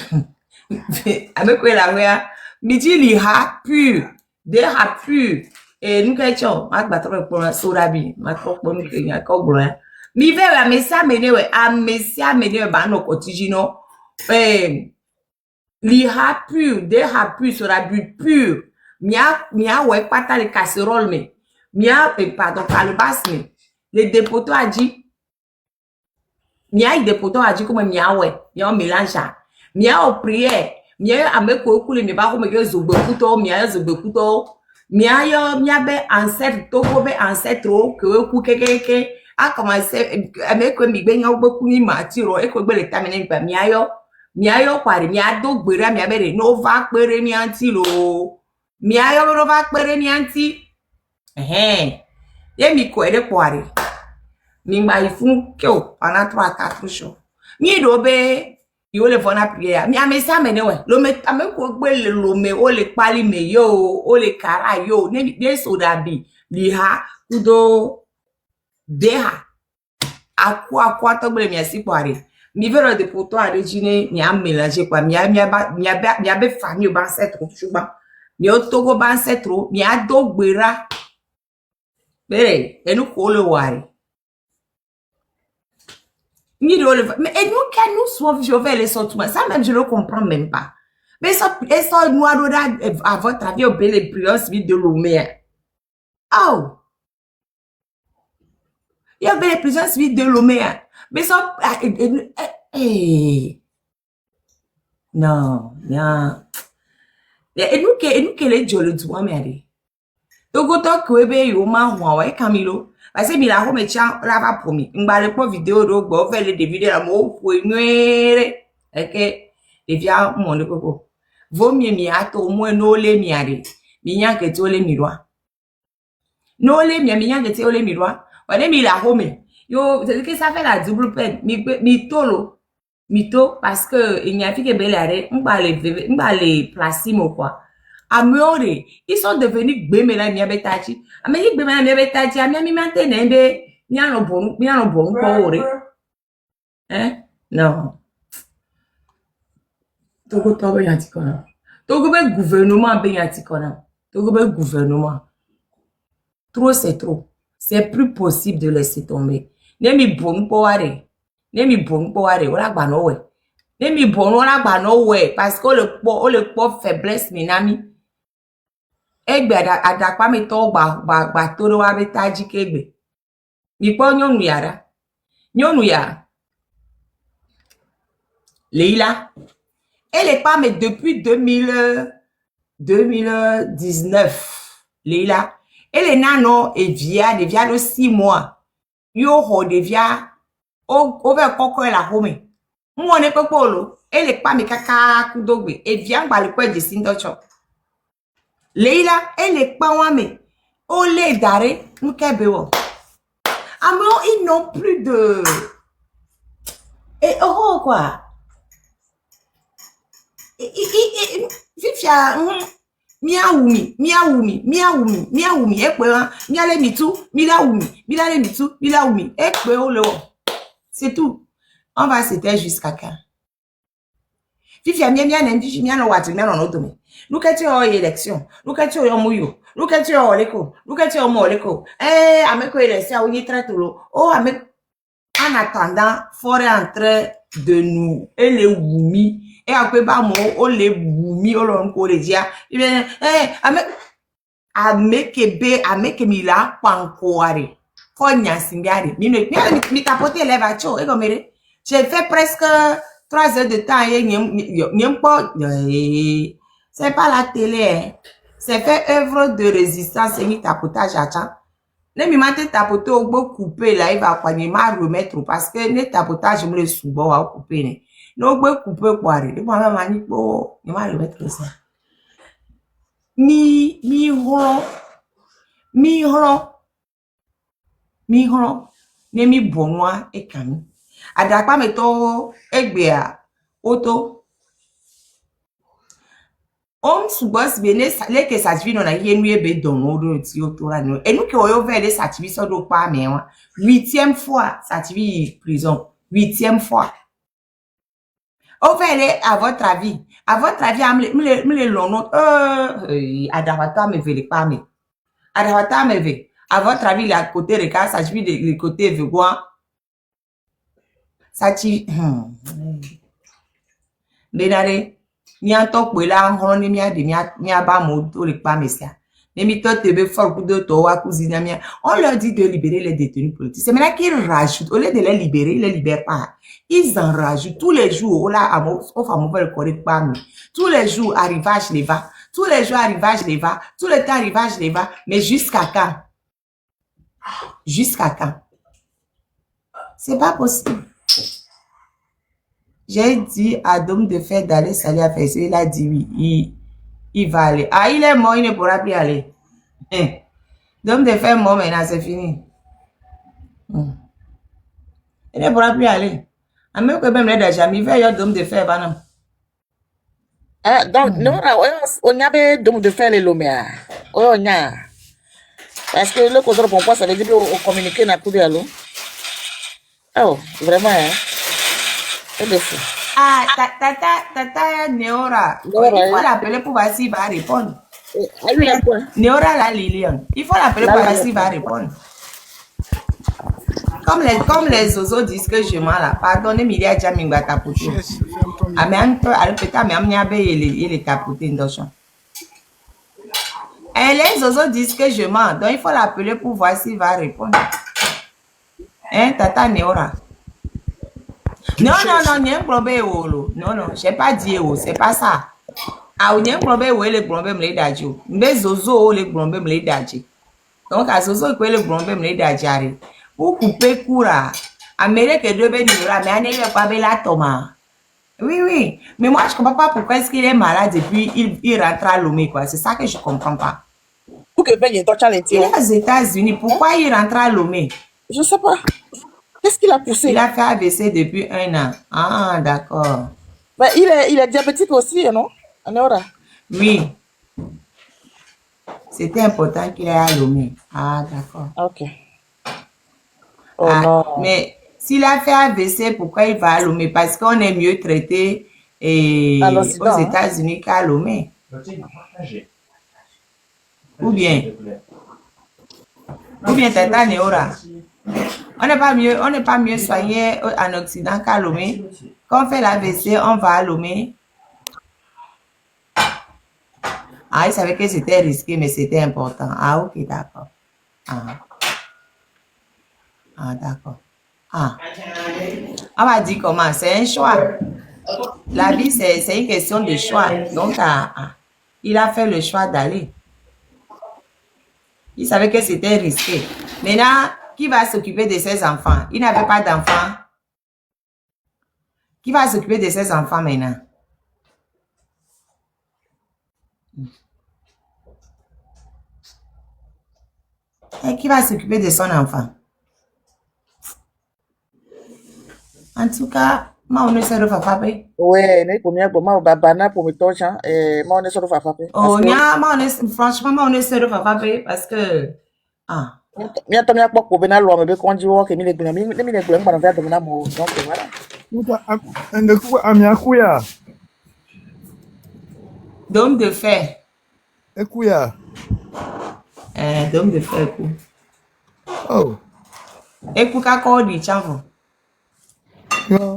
avec quoi la wea mi ji li ha pu de ha pu et nous question ma ba trop pour sorabi ma trop pour nous kenya ko bro mi va wa mesia menewe a mesia menewe ba no kotijino li ha pu de ha pu sorabi pu mia we pata les casseroles mais mia pardon calebasse mais les dépotoirs a dit Mia dépotant a dit comme mia ouais, mia mélange. Mia au prière, mia avec kokule mi ba ko me zogbe kuto, mia zogbe kuto. Mia yo mia be ancêtre to ko be ancêtre que ku kekeke a commencé avec mi be nya ogbe ku ni matiro e ko gbe le tamene pa mia yo kware mia do gbere mia be no va pere mi anti lo. Mia yo no va pere mi anti. Ye mi ko ere kware. Mimba ifun kyo pendant 3 à 4 jours. Mi dobe yo le vona prière. Mi amesa menewe. Lo me ameko gbe le lo me o le pali me yo o le kara yo ne bi sodabi li ha kudo deha. Akwa to gbe mi asi kware. Mi vero de poto a regine mi am mélanger quoi. Mi be famille ba ancêtre chuba. Mi o togo ba ancêtre mi ado gbera. Bere enu ko le wari. Mais et nous, quand nous sommes, je vais les sortir, ça même, je ne comprends même pas. Mais ça, nous, à votre avis, au bel et prions civil de Lomé. Oh! Il y a bel et prions civil de Lomé. Mais ça, non, non. Et nous, les jolles du moins, mais donc, autant que vous avez eu au moins, Camilo. Parce que mila ho me chan lava promi ngbale po vidéo do gbo fe le de vidéo la mo po nwere eke e via mo le koko vo mi ato mo no le mi are mi nya ke ti o le mi roi no le mi nya ke ti o le mi roi wa de mi la ho me yo c'est que ça fait la double peine mi tolo mi to parce que il n'y a plus que belare ngbale placer mo quoi. Amore, ils sont devenus gbemela miabetachi. Ameli gbemela miabetachi, ami mantene be mi ano bon pore. Non. Togo tobe yatikona. Togo be gouvernement be yatikona. Togo be gouvernement. Trop c'est trop. C'est plus possible de laisser tomber. Nemi bon poare. Nemi bon poare, wala gba no we. Nemi bon wala gba no we parce que le po faiblesse minami. Egbe adakpa me to gba toro wa betaji kegbe mi po nyonu yara nyonu ya Leila elle est pas mais depuis 2019 Leila elle est nano et via de 6 mois yo ho de via o ve koko la home Moi, ne peut pas. Elle est pas mes caca kudogbe. Et vient par le point de Sindocho. Leila, elle est pas moi, mais. Oh, les daré, nous kebeo. Ah, mais ils n'ont plus de. Et oh, quoi. Fifia, miaoumi, ekwe, miale mitu, milaoumi, ekwe, ole. C'est tout. On va s'éteindre jusqu'à quand? Fifia, mia wati, mia non otome. Look at your élection. Look at your mouyo. Look at your oleko. Look at your moleko. Ameko élection, on y traite l'eau. Oh, ameko. En attendant, forêt en train de nous. Elle est woumi. Et après, bah, moi, on les woumi, on l'on connaît déjà. Il vient, ameke mila, pankoare. Konya singari. Mi tapote les vacho. Et comme, j'ai fait presque 3 heures de temps. C'est pas la télé. C'est fait œuvre de résistance et mi tapotage à temps. Ne mi mate tapoter au beau couper là, il va quoi ma remettre parce que ne tapotage me le sous-bon à couper ne. No beau couper quoi aller. Et moi mani po, il va remettre ça. Mi hron. Ne mi bonwa e kami. Adakpa meto egbea auto. On subos bene les que ça vient on a yenu ebe dono ti otora no et nous que oyo vers les sativi so do pa me wa 8e fois sativi prison 8e fois au fait à votre avis me le lono adawata me vele pa me adawata me ve à votre avis la côté reka sativi de côté vegwa sativi benare mi anto pe la hon ni mi ade mi aba mo to le pa mesia ne mi to tebe fort coup de to wa cousine mi on leur dit de libérer les détenus politiques c'est maintenant qu'ils rajoutent au lieu de les libérer ils les libèrent pas ils en rajoutent tous les jours là au fameux le correct pas tous les jours arrivage les va tous les jours arrivage les va tout le temps arrivage les va mais jusqu'à quand c'est pas possible. J'ai dit à Dom de faire d'aller salir à faire. Il a dit oui, il va aller. Ah, il est mort, il ne pourra plus aller. Dom de faire mort maintenant, c'est fini. Il ne pourra plus aller. A même que même les déjà, il va y avoir Dom de faire, va non. Donc, non, on y avait Dom de faire les lomia. On y a. Parce que le contrôle pour moi, ça veut dire qu'on communique dans tout dialogue. Oh, vraiment, hein. Ah, tata Neora. Il faut l'appeler pour voir s'il va répondre. Neora la Lilian. Il faut l'appeler pour voir s'il va répondre. Comme les zozos disent que je mens là. Pardonnez, Milia Jamingba tapoté. Ah, mais peut-être mais amniabe il est tapoté d'ochon. Et les zozos disent que je mens. Donc il faut l'appeler pour voir s'il va répondre. Hein, tata Neora. Non, n'y a un problème. Non, j'ai pas dit, c'est pas ça. Ah, il y a un problème, le problème, les dadjo. Mais zozo, le problème, les dadji. Donc, à zozo, le problème, les dadjari. Pour couper coura. Amérique de Benura, mais il n'est pas bella Thomas. Oui. Mais moi, je comprends pas pourquoi est-ce qu'il est malade et puis il rentre à Lomé, quoi. C'est ça que je comprends pas. Pour que Ben il est aux États-Unis. Pourquoi il rentre à Lomé? Je sais pas. Qu'est-ce qu'il a poussé? Il a fait AVC depuis 1 an. Ah, d'accord. Mais il est diabétique aussi, non? Anora? Oui. C'était important qu'il ait à Lomé. Ah, d'accord. Ok. Oh non. Mais s'il a fait AVC, pourquoi il va à Lomé? Parce qu'on est mieux traité aux États-Unis qu'à Lomé. Ou bien Tata Neora. On n'est pas mieux soigné en Occident qu'à Lomé. Quand on fait l'AVC, on va à Lomé. Ah, il savait que c'était risqué, mais c'était important. Ah, ok, d'accord. D'accord. On va dire comment? C'est un choix. La vie, c'est une question de choix. Donc, il a fait le choix d'aller. Il savait que c'était risqué. Maintenant, qui va s'occuper de ses enfants? Il n'avait pas d'enfants. Qui va s'occuper de ses enfants maintenant? Et qui va s'occuper de son enfant? En tout cas, moi, on essaie de faire frapper. Ouais, mais pour moi, babana pour me torcher, moi, on essaie de faire frapper. Oh, franchement, moi, on essaie de faire frapper parce que. Ah. Mia tamia kwa kubena lo mebe konji wo ke mile gula mile gula ngwana vya domina mo donc voilà. Amiakuya. Dôme de fer. Ekuya. Dôme de fer, coup. Oh. Écoute, quand dit, tiens, Yeah.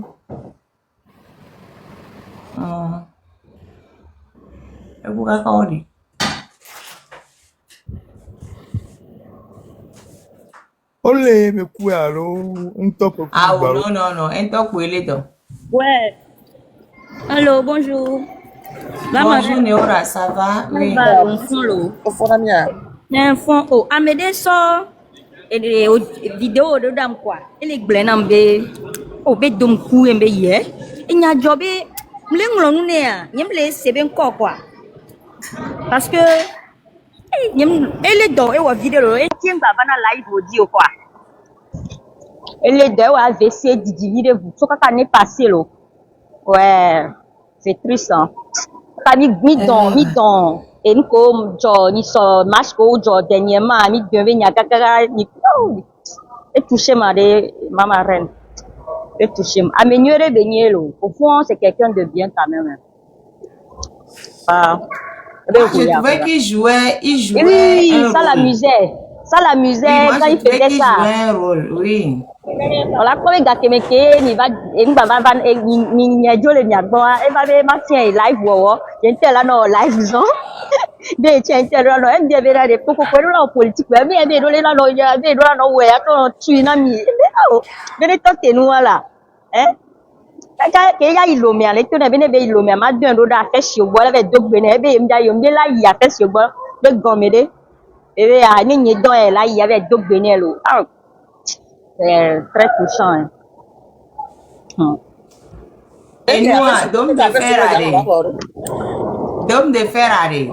Écoute, quand dit. Olé, me kuya lo. Un top. Ah, non. Un top pour les deux. Ouais. Allô, bonjour. Bonjour, Néora, ça va? Oui. Au fond, mia. Enfant, oh, Amédée sort et vidéo de dame quoi. Il est blenambe. Oh, be dom coup et be ye. Il y a jobé. M'lengolon né. Y'aime c'est bien quoi. Parce que elle est dans une vidéo. Elle tient pas dans live audio quoi. Elle est dans AVC divide vous. Ce qu'on n'est passé là. Ouais, c'est triste hein. Pas mi dans et nous comme ni so match ko dernièrement mi devait n'y a kakara ni et touché maman reine et touché améliorer Benyelo au fond c'est quelqu'un de bien quand même. Je trouvais qu'il jouait oui, un ça rôle. l'amusait Oui, quand il faisait ça. Jouait un rôle, oui. Voilà, comme il gâte meke, ni va ni jole ni agba, e va be matien live wo, yente la no live zon. De chente la no, em de vera de poko ko la politique, mais be do la no ya, be do la no we ato tu na mi. De ne tote nu ala. Kaka ke ya ilome ale to na be ne be ilome ma dun do da fe si ogbo la be dogbe na be em da yo mbe la ya fe si ogbo be gomede. E be a ni don e la ya be dogbe ne lo. C'est très touchant. Et moi, d'homme de Ferrari. D'homme de Ferrari.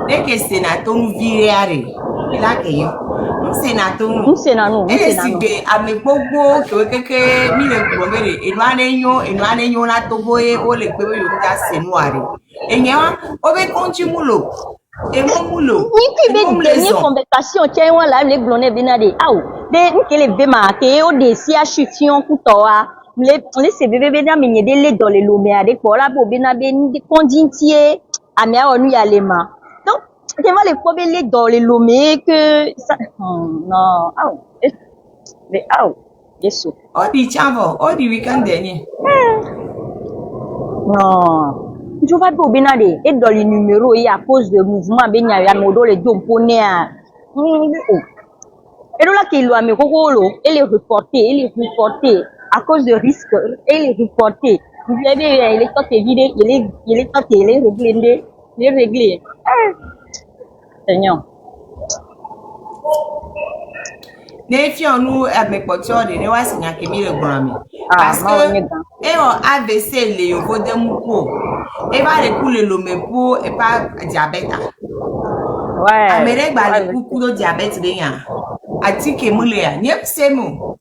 Dès que c'est na ton viré, il a que yo. C'est na ton. C'est na nous. Et si que avec beaucoup que mi le promere, et nous anenyo na toboye o le kwebe yo ta c'est noir. Et nya o be kontimulo. Et mon moulot. Ni qui be dernière conversation tiens on la les blonde benade. Ah de que les be marqué au de CH fion kutoa. Les se bébé bena menye de les dans les lomé avec pour la bo benabe ni condintier amia onu ya lema. Donc tu vas les prober les dans les lomé que ça non. Ah mais ah yeso. Oh di chavo, oh di weekend dernier. Non. Je vais pas benade et dans les numéros et à cause de mouvement benya ya modo les domponé à et là qu'il doit me rolo et les reporter à cause de risque et les reporter il est temps évidé il est temps les régler Seigneur Ne fions nous avec potion de ne wa signa que mi le grami parce que et on AVC le yo de muko et va le couler le mepo et pas diabète ouais amere gba le coucou de diabète de yan ati ke mu le ya nyep semo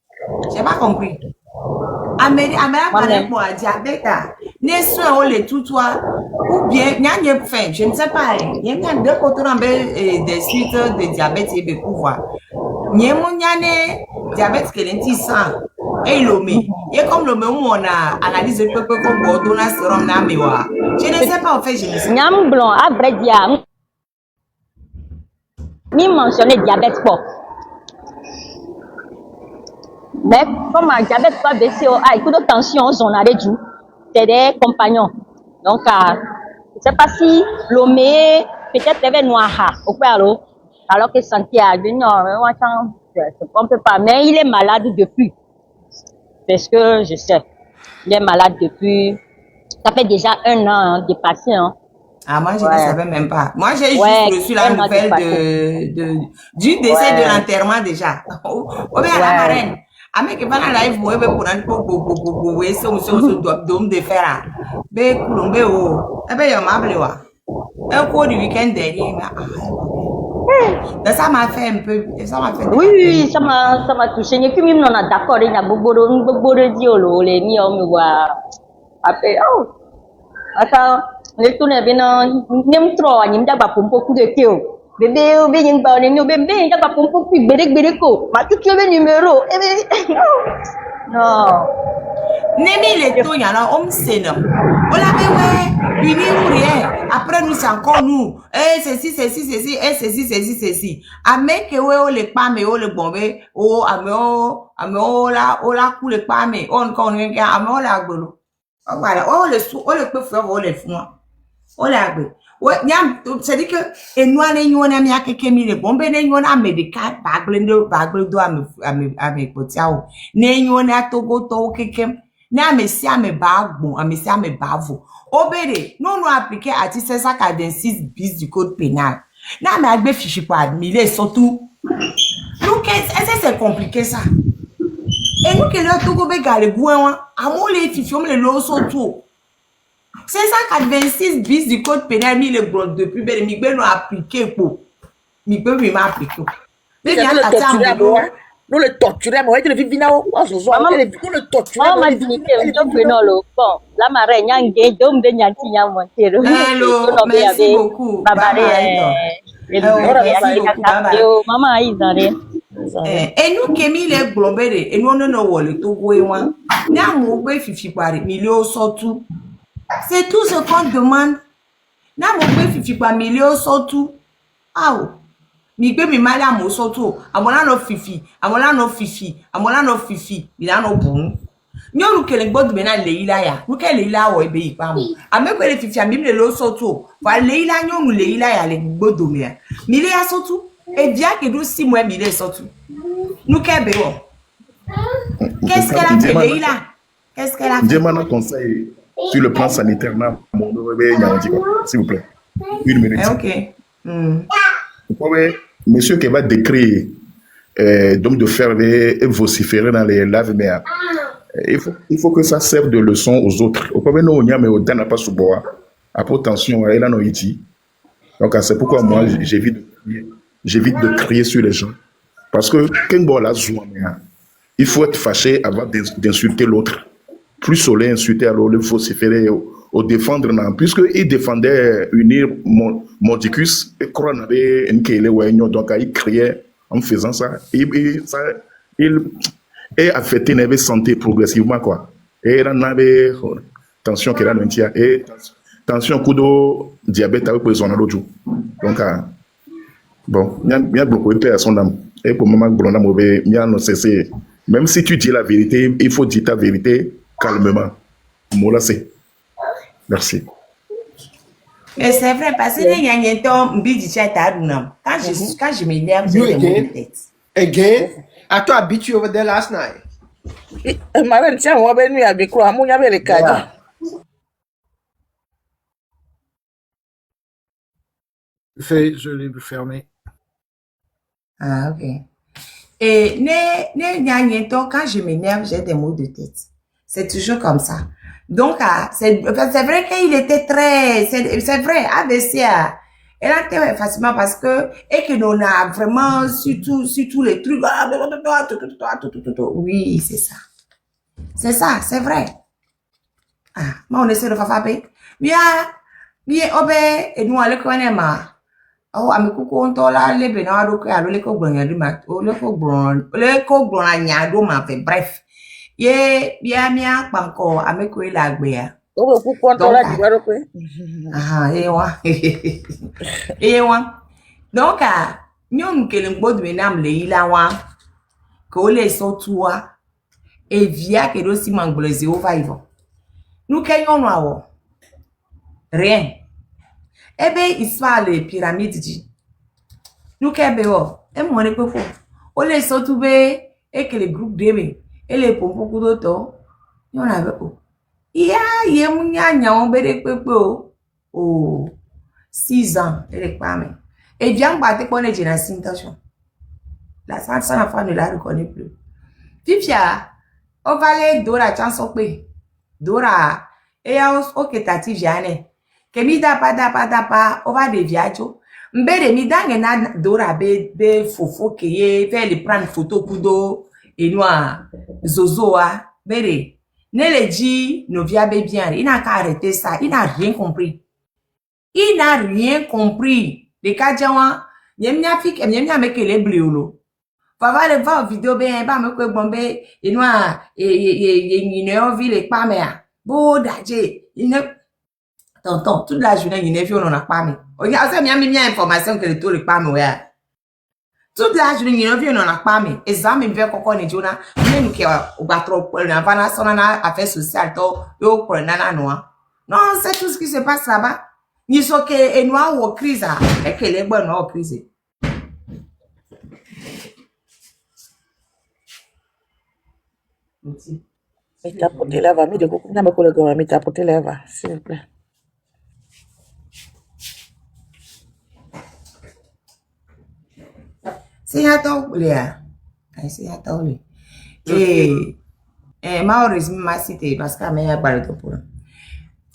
j'ai pas compris amere gba le pour diabète ne soin on le tout toi ou bien nya nyep fin je ne sais pas il y a deux côtés des suites de diabète et de pouvoir Nyemonyane diabète que l'intissant et l'omé. Et comme l'omé on a analysé peu comme Bordona sérum na mewa. Je ne sais pas en fait je ne sais. Nyam blanc à vrai dire. Ni mentionner diabète pas. Mais comme un diabète pas baissé écoute de tension on a réduit. C'est des compagnons. Donc je sais pas si l'omé peut-être avait noir au père alors que Santiago, on peut pas, mais il est malade depuis. Parce que je sais, il est malade depuis, ça fait déjà 1 an hein, dépassé. Hein. Ah, moi je ne savais même pas. Moi j'ai juste reçu la nouvelle du décès de l'enterrement déjà. Oh bien la marraine. Avec bana live vous be pour nan go we so dom de faire be kulumbe o e be yo mable wa e ko du weekend dernier na ça m'a fait un peu ça m'a fait Oui, ça m'a touché. Et puis même on a d'accord, il y a beaucoup de dialogues, les mis on me voit après attends, les tourner bien nem trop, ni m'da ba pompo coup de théo. Bébé ni ba ni bébé n'da ba pompo puis béré ko. Ma tout le numéro. Eh ben non. Nemi les tout y en a homme c'est non. On l'avait ouais, unir ou rien. Après nous c'est encore nous. Eh ceci, eh ceci. Ame que ouais on les pas mais on les bomber. Oh ame o la coup les pas mais on rien ame o la gbolo. Voilà, on le peut faire on les font. On la gbolo. Ouais, c'est dit que et nous allons nous on a mis à quelques mille bombe ne nous on a médical bagle do ame potiao. Ne nous on a togo to quelques na mesi ame bagbo amesi ame bavo obere non appliquer article 546 bis du code pénal na me agbe fichi pour admirer surtout nous est-ce que c'est compliqué ça et nous que le togo be gale gouan amo le fifi on le lo surtout 546 bis du code pénal mi le bloc depuis ben mi gbe no appliquer pour mi gbe mi ma appliquer mais il y a la nous le torturer, moi, je le vis binao. Nous le torturer. Maman m'a dit que je peux non le bon. La marraine y a un gay d'homme de Nyanti y a monté. Hello, merci beaucoup. Maman Isare. Et nous qui mis les globérés et nous on ne le tout goût et moi. N'a moubé fifi pari milieu surtout. C'est tout ce qu'on demande. N'a moubé fifi pari milieu surtout. Ah. Mi gbe mi mala mo soto amola no fifi mi na no bun mi o rukele gbod me na leila ya rukele leila wo ebe ipa mo ameko le fifi ami le lo soto wa leila nyonu leila ya le gbodo me ya mi le ya soto e dia ke do 6 mois mi le soto nous kebe wo qu'est-ce qu'elle a fait leila qu'est-ce qu'elle a fait Demande un conseil sur le plan sanitaire na mon bébé Nyanti s'il vous plaît 1 minute. OK. Monsieur qui va décrire donc de faire et vociférer dans les laves-mers, il faut que ça serve de leçon aux autres. Au premier nom, mais au n'a pas sous bois. Après attention, elle a non iti. Donc c'est pourquoi moi j'évite de crier sur les gens. Parce que il faut être fâché avant d'insulter l'autre. Plus soleil insulter alors le vociférer au défendre non puisque il défendait unir Mordicus et Coran avait une donc il criait en faisant ça il affecté n'avait santé progressivement quoi et il avait tension qui era l'entia et tension kudo diabète avec besoin l'autre jour donc bon il y a beaucoup de personnes dans et pour moment blonda mauvais il y a non cessé même si tu dis la vérité il faut dire ta vérité calmement moi là c'est merci. Mais c'est vrai, parce que il y a un temps, quand je m'énerve, j'ai des mots de tête. Again? I thought I beat you over there last night. Ma tiens, on va venir avec quoi? Mon avait les cadres. Je l'ai fermé. Ah, ok. Et quand je m'énerve, j'ai des mots de tête. C'est toujours comme ça. Donc, c'est vrai qu'il était très, c'est vrai, ABC, elle a été facilement parce que, et que nous a vraiment, surtout les trucs, oui, c'est ça. C'est ça, c'est vrai. Ah, mais on essaie de faire frapper. Bien, obé, et nous, allons connaître ma. Oh, ami kuku on tola lebe na wado kwa le ko gbon yadu ma le ko gbon anyado ma fait bref ye bia mi akpanko ameko ile agbe ya o kuku on tola di waro pe ewa donc nyon kele ngbodu me nam le ila wa ko le so tuwa e via ke do si mangblozi over ivo nous kenyon awo rien. Ebe histoire les pyramides dit. Nous kebe o, e mo ne pefo. O le so tube et que les groupes debe et les pompo kudoto. Yon ave o. Iya ye munya nya on be de pepe o. Oh 6 ans et pas mais. Et bien batte pour les générations intention. La ça la femme ne la reconnaît plus. Fifia, on va aller Dora Chansope. Dora, et au ketati viane. Kemida pada, on va de viaggio. Mbere mi dange na Dora be fofo keye, ve le prendre photo kudo, et noa, zozoa, bere. Ne le dit, no via be bien, il n'a qu'à arrêter ça, il n'a rien compris. Il n'a rien compris. Les Kadjawan, yemnya fik, yemnya meke les bliolo. Va le voir vidéo ben, ba me kwe bombe, et noa, et ville et pas mea. Bo daje, il ne, tonton, toute la journée, il ne vit, on a pas me. Regarde, ça m'a mis information que le tour est pas me, ouais. Toute la journée, il ne vit, on a pas me. Et ça, me fait qu'on est jona, mais nous qui au battre, on va son affaire sociale, yo, pour nana noa. Non, c'est tout ce qui se passe là-bas. Ni so ke enwa wo crise e ke le gbo no crise. Mi tapoter leva, mi de beaucoup na me collègue mi tapoter leva, s'il vous plaît. C'est ya to lea. C'est ya to le. Maurice m'a cité parce que me ya parlé pour.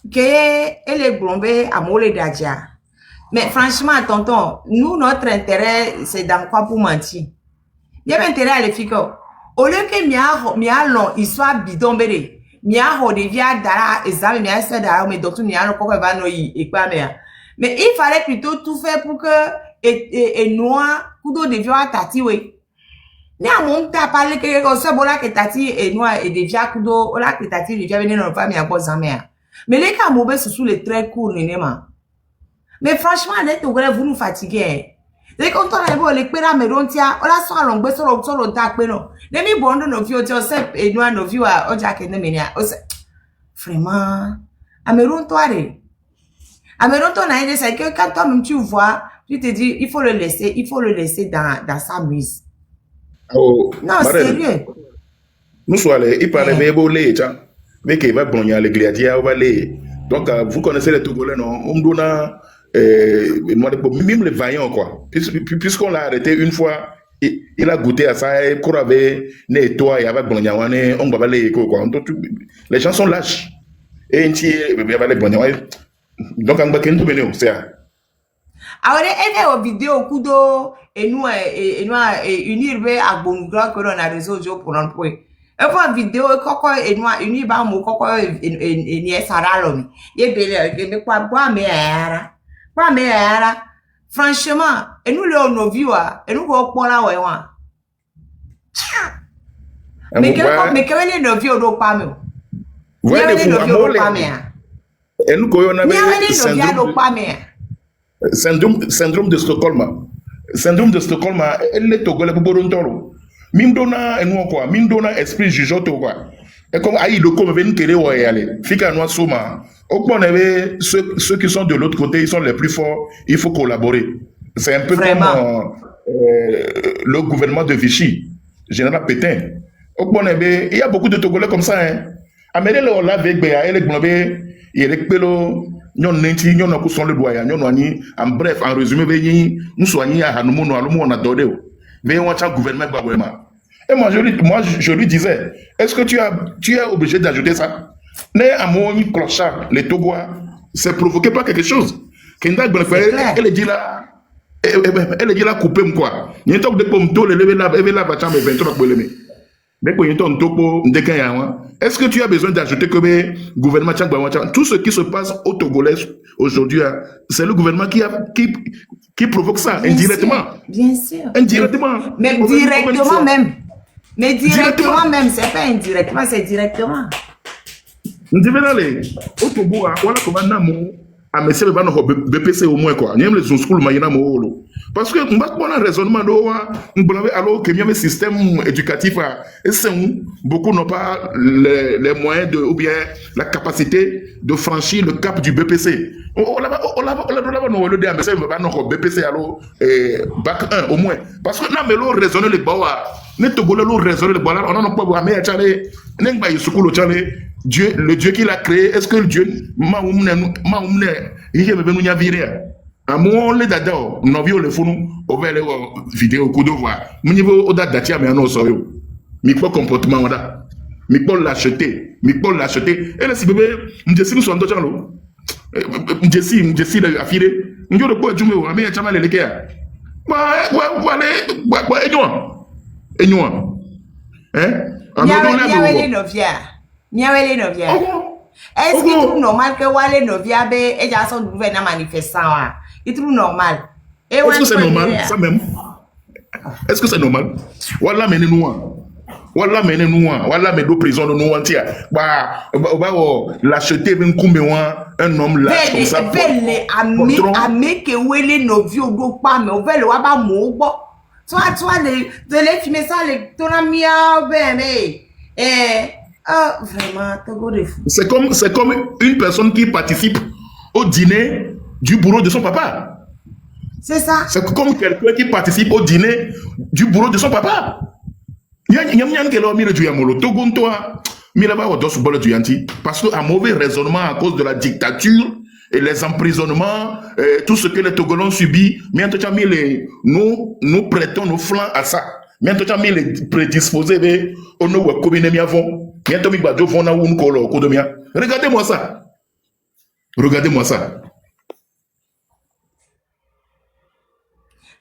Que elle est blombée à Molé d'Adja. Mais franchement, tonton, nous, notre intérêt, c'est dans quoi pour mentir? Il y a intérêt à les filles. Au lieu que mia long, il soit bidon béré. Mia ho devient dara, examen, mia c'est dara, mais docteur mia le coco va no y quoi mais. Mais il fallait plutôt tout faire pour que, et noir, kudo devient tati, oui. Ni a mon ta parlé que, ça, bola que tati, et noir, et devient kudo, ola que tati, devient venir dans le famille à cause de mère. Mais les cas mauvais sous les très courts, nénément. Mais franchement, vous nous fatiguez. Dès qu'on t'en a les péras, mais on tient, on la soit long, sur le tac, mais non. Les mi bon de nos vieux, tu sais, et nous, nos vieux, au jack et nemenia. Vraiment. Améron, toi, Améron, ton aïe, c'est que quand toi-même tu vois, tu te dis, il faut le laisser dans sa mise. Oh, Non, sérieux. Nous sommes allés, il parlait bien beau lait, tiens. Mais qu'il va brogner les gladiateurs, on va aller. Donc, vous connaissez les Togolais, non? On donne, même les vaillants, quoi. Puisqu'on l'a arrêté une fois, il a goûté à ça, et qu'on avait né toi, et avec brogner, on va aller, quoi. Les gens sont lâches. Et il va aller brogner. Donc, on va qu'un tout bénéo, c'est ça. Alors, elle est au vidéo, kudo, et nous, unir, à bon grand, que l'on a réseau, pour l'emploi. E fo video koko enwa uni ba mo koko eni esaralo ye bele ke me kwa me ara franchement enu le ono viewer enu ko pora we wa me ke le no view do pa me ouais de fou enu ko yo na syndrome de Stockholm. Syndrome de Stockholm, elle est togolais pour Borontolo. Mindona et nous quoi, Mindona esprit jugeoto quoi. Et comme aïe le comme venir querer ouais aller. Fika noa soma. Au point avait ceux qui sont de l'autre côté, ils sont les plus forts. Il faut collaborer. C'est un peu vraiment. Comme le gouvernement de Vichy, général Pétain. Au point avait, il y a beaucoup de Togolais comme ça hein. Amélie le la avec Béa, elle est blabé, il est pelo. Nyon nenti nyon na kuson le doya nyon wani en bref en résumé veyi nous soigner à hanumo no alumo na dodé veyi on tient gouvernement babouema. Et moi je lui disais est-ce que tu es obligé d'ajouter ça né amoni clochard les Togois c'est provoqué par quelque chose kenda elle dit là couper quoi ni tok de pom to le lever la va chambre 23 pour le est-ce que tu as besoin d'ajouter que le gouvernement tout ce qui se passe au Togolais aujourd'hui, c'est le gouvernement qui provoque ça indirectement. Bien sûr. Indirectement. Mais directement même. Mais directement même, c'est pas indirectement, c'est directement. Nous devons aller au Togo, voilà comment nous à monsieur BPC au moins quoi. Nous les school mayina mo parce que on a un raisonnement de alors que le système éducatif beaucoup n'ont pas les moyens de ou bien la capacité de franchir le cap du BPC. On l'a le dire mais va non BPC alors bac 1 au moins parce que là mais l'on raisonner les bawa ne Togolais l'on raisonner les bawa on n'a pas mais chale n'engba yisukulu chale Dieu, le Dieu qui l'a créé, est-ce que le Dieu il y a besoin de virer à mon les dada nous avions le fou nous on va les vidéos coup de voir mon niveau au date d'atia mais non soyo Mikpo comportement wada. Mikpo l'acheter. Mikpo l'acheter. Et là, si bébé, m'jesi nous sommes dans le m'jesi de affiré. M'jo de quoi jume ou amé chama le lekea. Wa enywa. Hein? Miawele novia. Miawele novia. Est-ce qu'il trouve normal que Wale novia be et já son nouvelle manifestant? Il trouve normal. Est-ce que c'est normal ça même? Est-ce que c'est normal? Voilà mene nous. Voilà mene nous. Voilà mes deux prisons de nous entière. Bah l'acheter ben kumbe un homme là comme ça. Vele ame que Wele novio do pas mais vele wa ba mo gbo. Toi de les filmer ça les ton ami ben vraiment t'es beau de fou. C'est comme une personne qui participe au dîner du bourreau de son papa. C'est ça. C'est comme quelqu'un qui participe au dîner du bourreau de son papa. Parce qu'un mauvais raisonnement à cause de la dictature et les emprisonnements, tout ce que les Togolans subissent, nous prêtons nos flancs à ça. Les prédisposés, regardez-moi ça. Regardez-moi ça.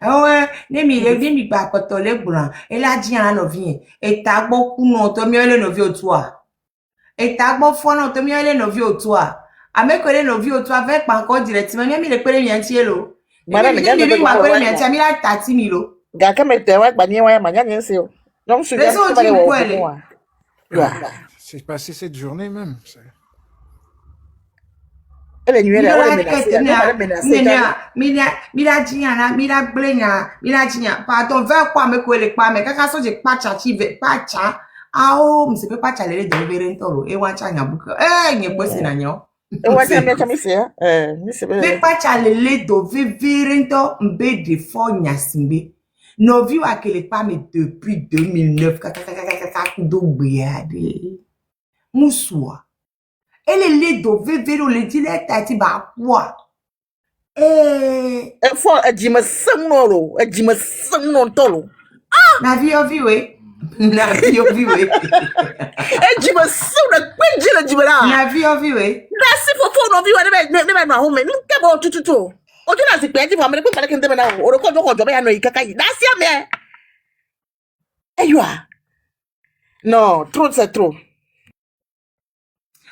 Ouais, ne mi ba kotole blanc. Et là dit en novien. Et ta beaucoup non to mi le novio toi. Et ta bon fo non to mi le novio toi. A me ko le novio toi avec pas encore directement mi le pere mi antielo. Madame, mi ma pere mi antia mi la 30 000. Ga ka me te wa gba ni wa ma nya nse o. Donc je C'est passé cette journée même. Elle est nuée là, pardon, vers quoi me coller pas, mais quand ça j'ai pas tchati, pas tcha, ah oh, mais c'est pas tchaler de verentolo, et wa tcha nyabuka, nye bosse na nyo. Et wa tcha me chami se, ni se be. Mais pas tchaler do verento mbe de fo nyasimbe. No vi wa kele pas mais depuis 2009, do briade. Moussoua. Elle est les do vélo les dilets tati ba quoi faut djima sangolo djima sangnon tolo na vi we na vi we djima sangna kwinjila djima la na vi we na si fo no vi wa ne ma home ni ke bo tututu o tuna si pe ti fa me pe pare ke ndebe na o ko jo be ya no ikaka yi na si ame eywa non trop c'est trop.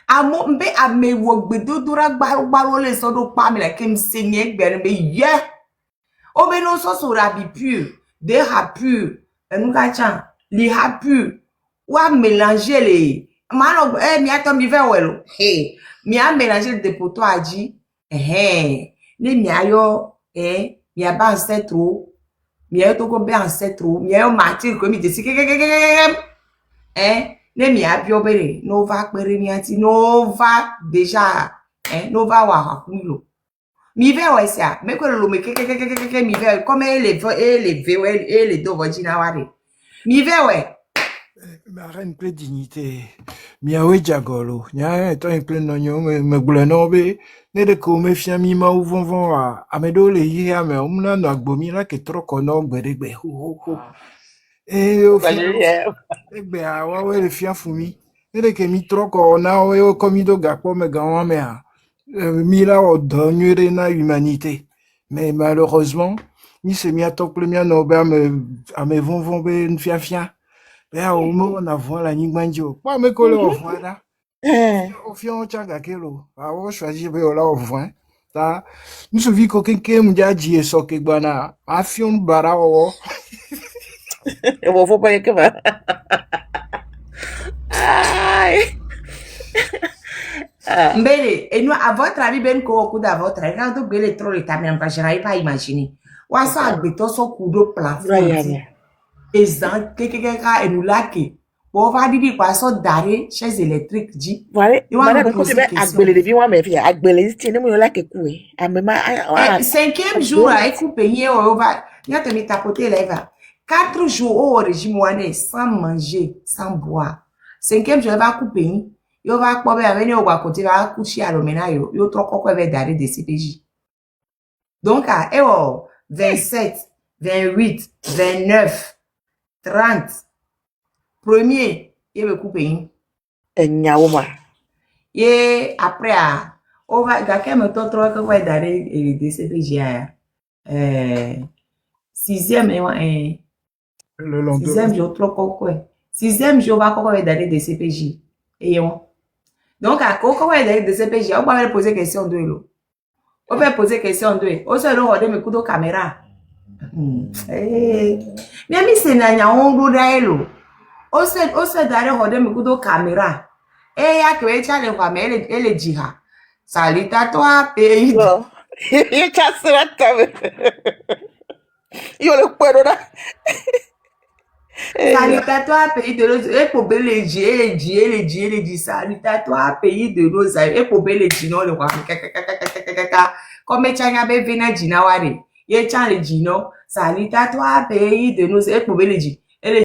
Amo mbe ame wo gbedodora gbaro le so do pa mi la kem senye egbe be ye o be no so so rabi pur de ha pur enu ka chan li ha pur wa mélanger les mano mi ato mi ve welo mi a mélanger de poto aji ne mi ayo mi aba ancestro mi ayo to ko be ancestro mi ayo matir ko mi de si ne mi abi obere no va pere mi anti no va déjà no va wa kunlo mi ve wa sia me ko lo me ke mi ve comme les deux vagina ware mi ve we ma reine pleine dignité miawe jagolo nya to en plein nonyo me gbleno be ne de ko me fia mi ma uvonvon a me do le yi a me umna no agbomi la ke troko no gbedegbe ho et au final egbe a wa we le fia fumi ne de ke mi troko na o komi do gapo me gawa me a mi la o donure na humanité mais malheureusement ni se mi atokle mi no ba me a me vonvon be fia là au moment on a vu la nyingbanjo pas me coller au fond là au fond on tient gakelo ah on choisit be là au fond ça nous se vit qu'aucun qui m'dia dit so que bana afion bara o et bon faut pas que va mbele et nous à votre avis ben ko ku da votre avis quand bele trop le tamem pas j'arrive pas à imaginer wa so agbeto so ku do plafond exemple quelqu'un et nous là qui bon va dire quoi ça d'arrêt chaise électrique dit voilà madame ko be agbele de bi wa me fi agbele ti ni mo la ke ku amema 5e jour à couper hier on va y a te mis tapoter là va 4 jours au régime one sans manger sans boire 5e jour va couper yo va pas be venir au côté va coucher à l'omena yo trop quoi va d'arrêt de CPJ donc à 27 28 29 30, Premier, il me coupe. Nyaoma. Et après, on va, quelqu'un me tente trop que va d'aller et DCPJ. 6e et Le lendemain. 6e jour, trop quoi. 6e jour, on va encore d'aller DCPJ. Et on. Donc, à quoi on va d'aller DCPJ, on va poser question de l'eau. On va poser question de l'eau. On se le regarde, mes coups de caméra. Même si c'est un peu d'eau. On se d'aller regarder mes coups de caméra. Et il y a que tu as les voix, mais elle est dira. Salut à toi, pays. Non. Il casse la table. Il le puedo là. Salut à toi, pays de l'eau. Et pour les G, salut à toi, pays de l'eau. Et pour les Gino, le roi. Comme tu as bien venu à Ginawari. Et tu as les Gino. Salut à toi, pays de l'eau. Et pour les G.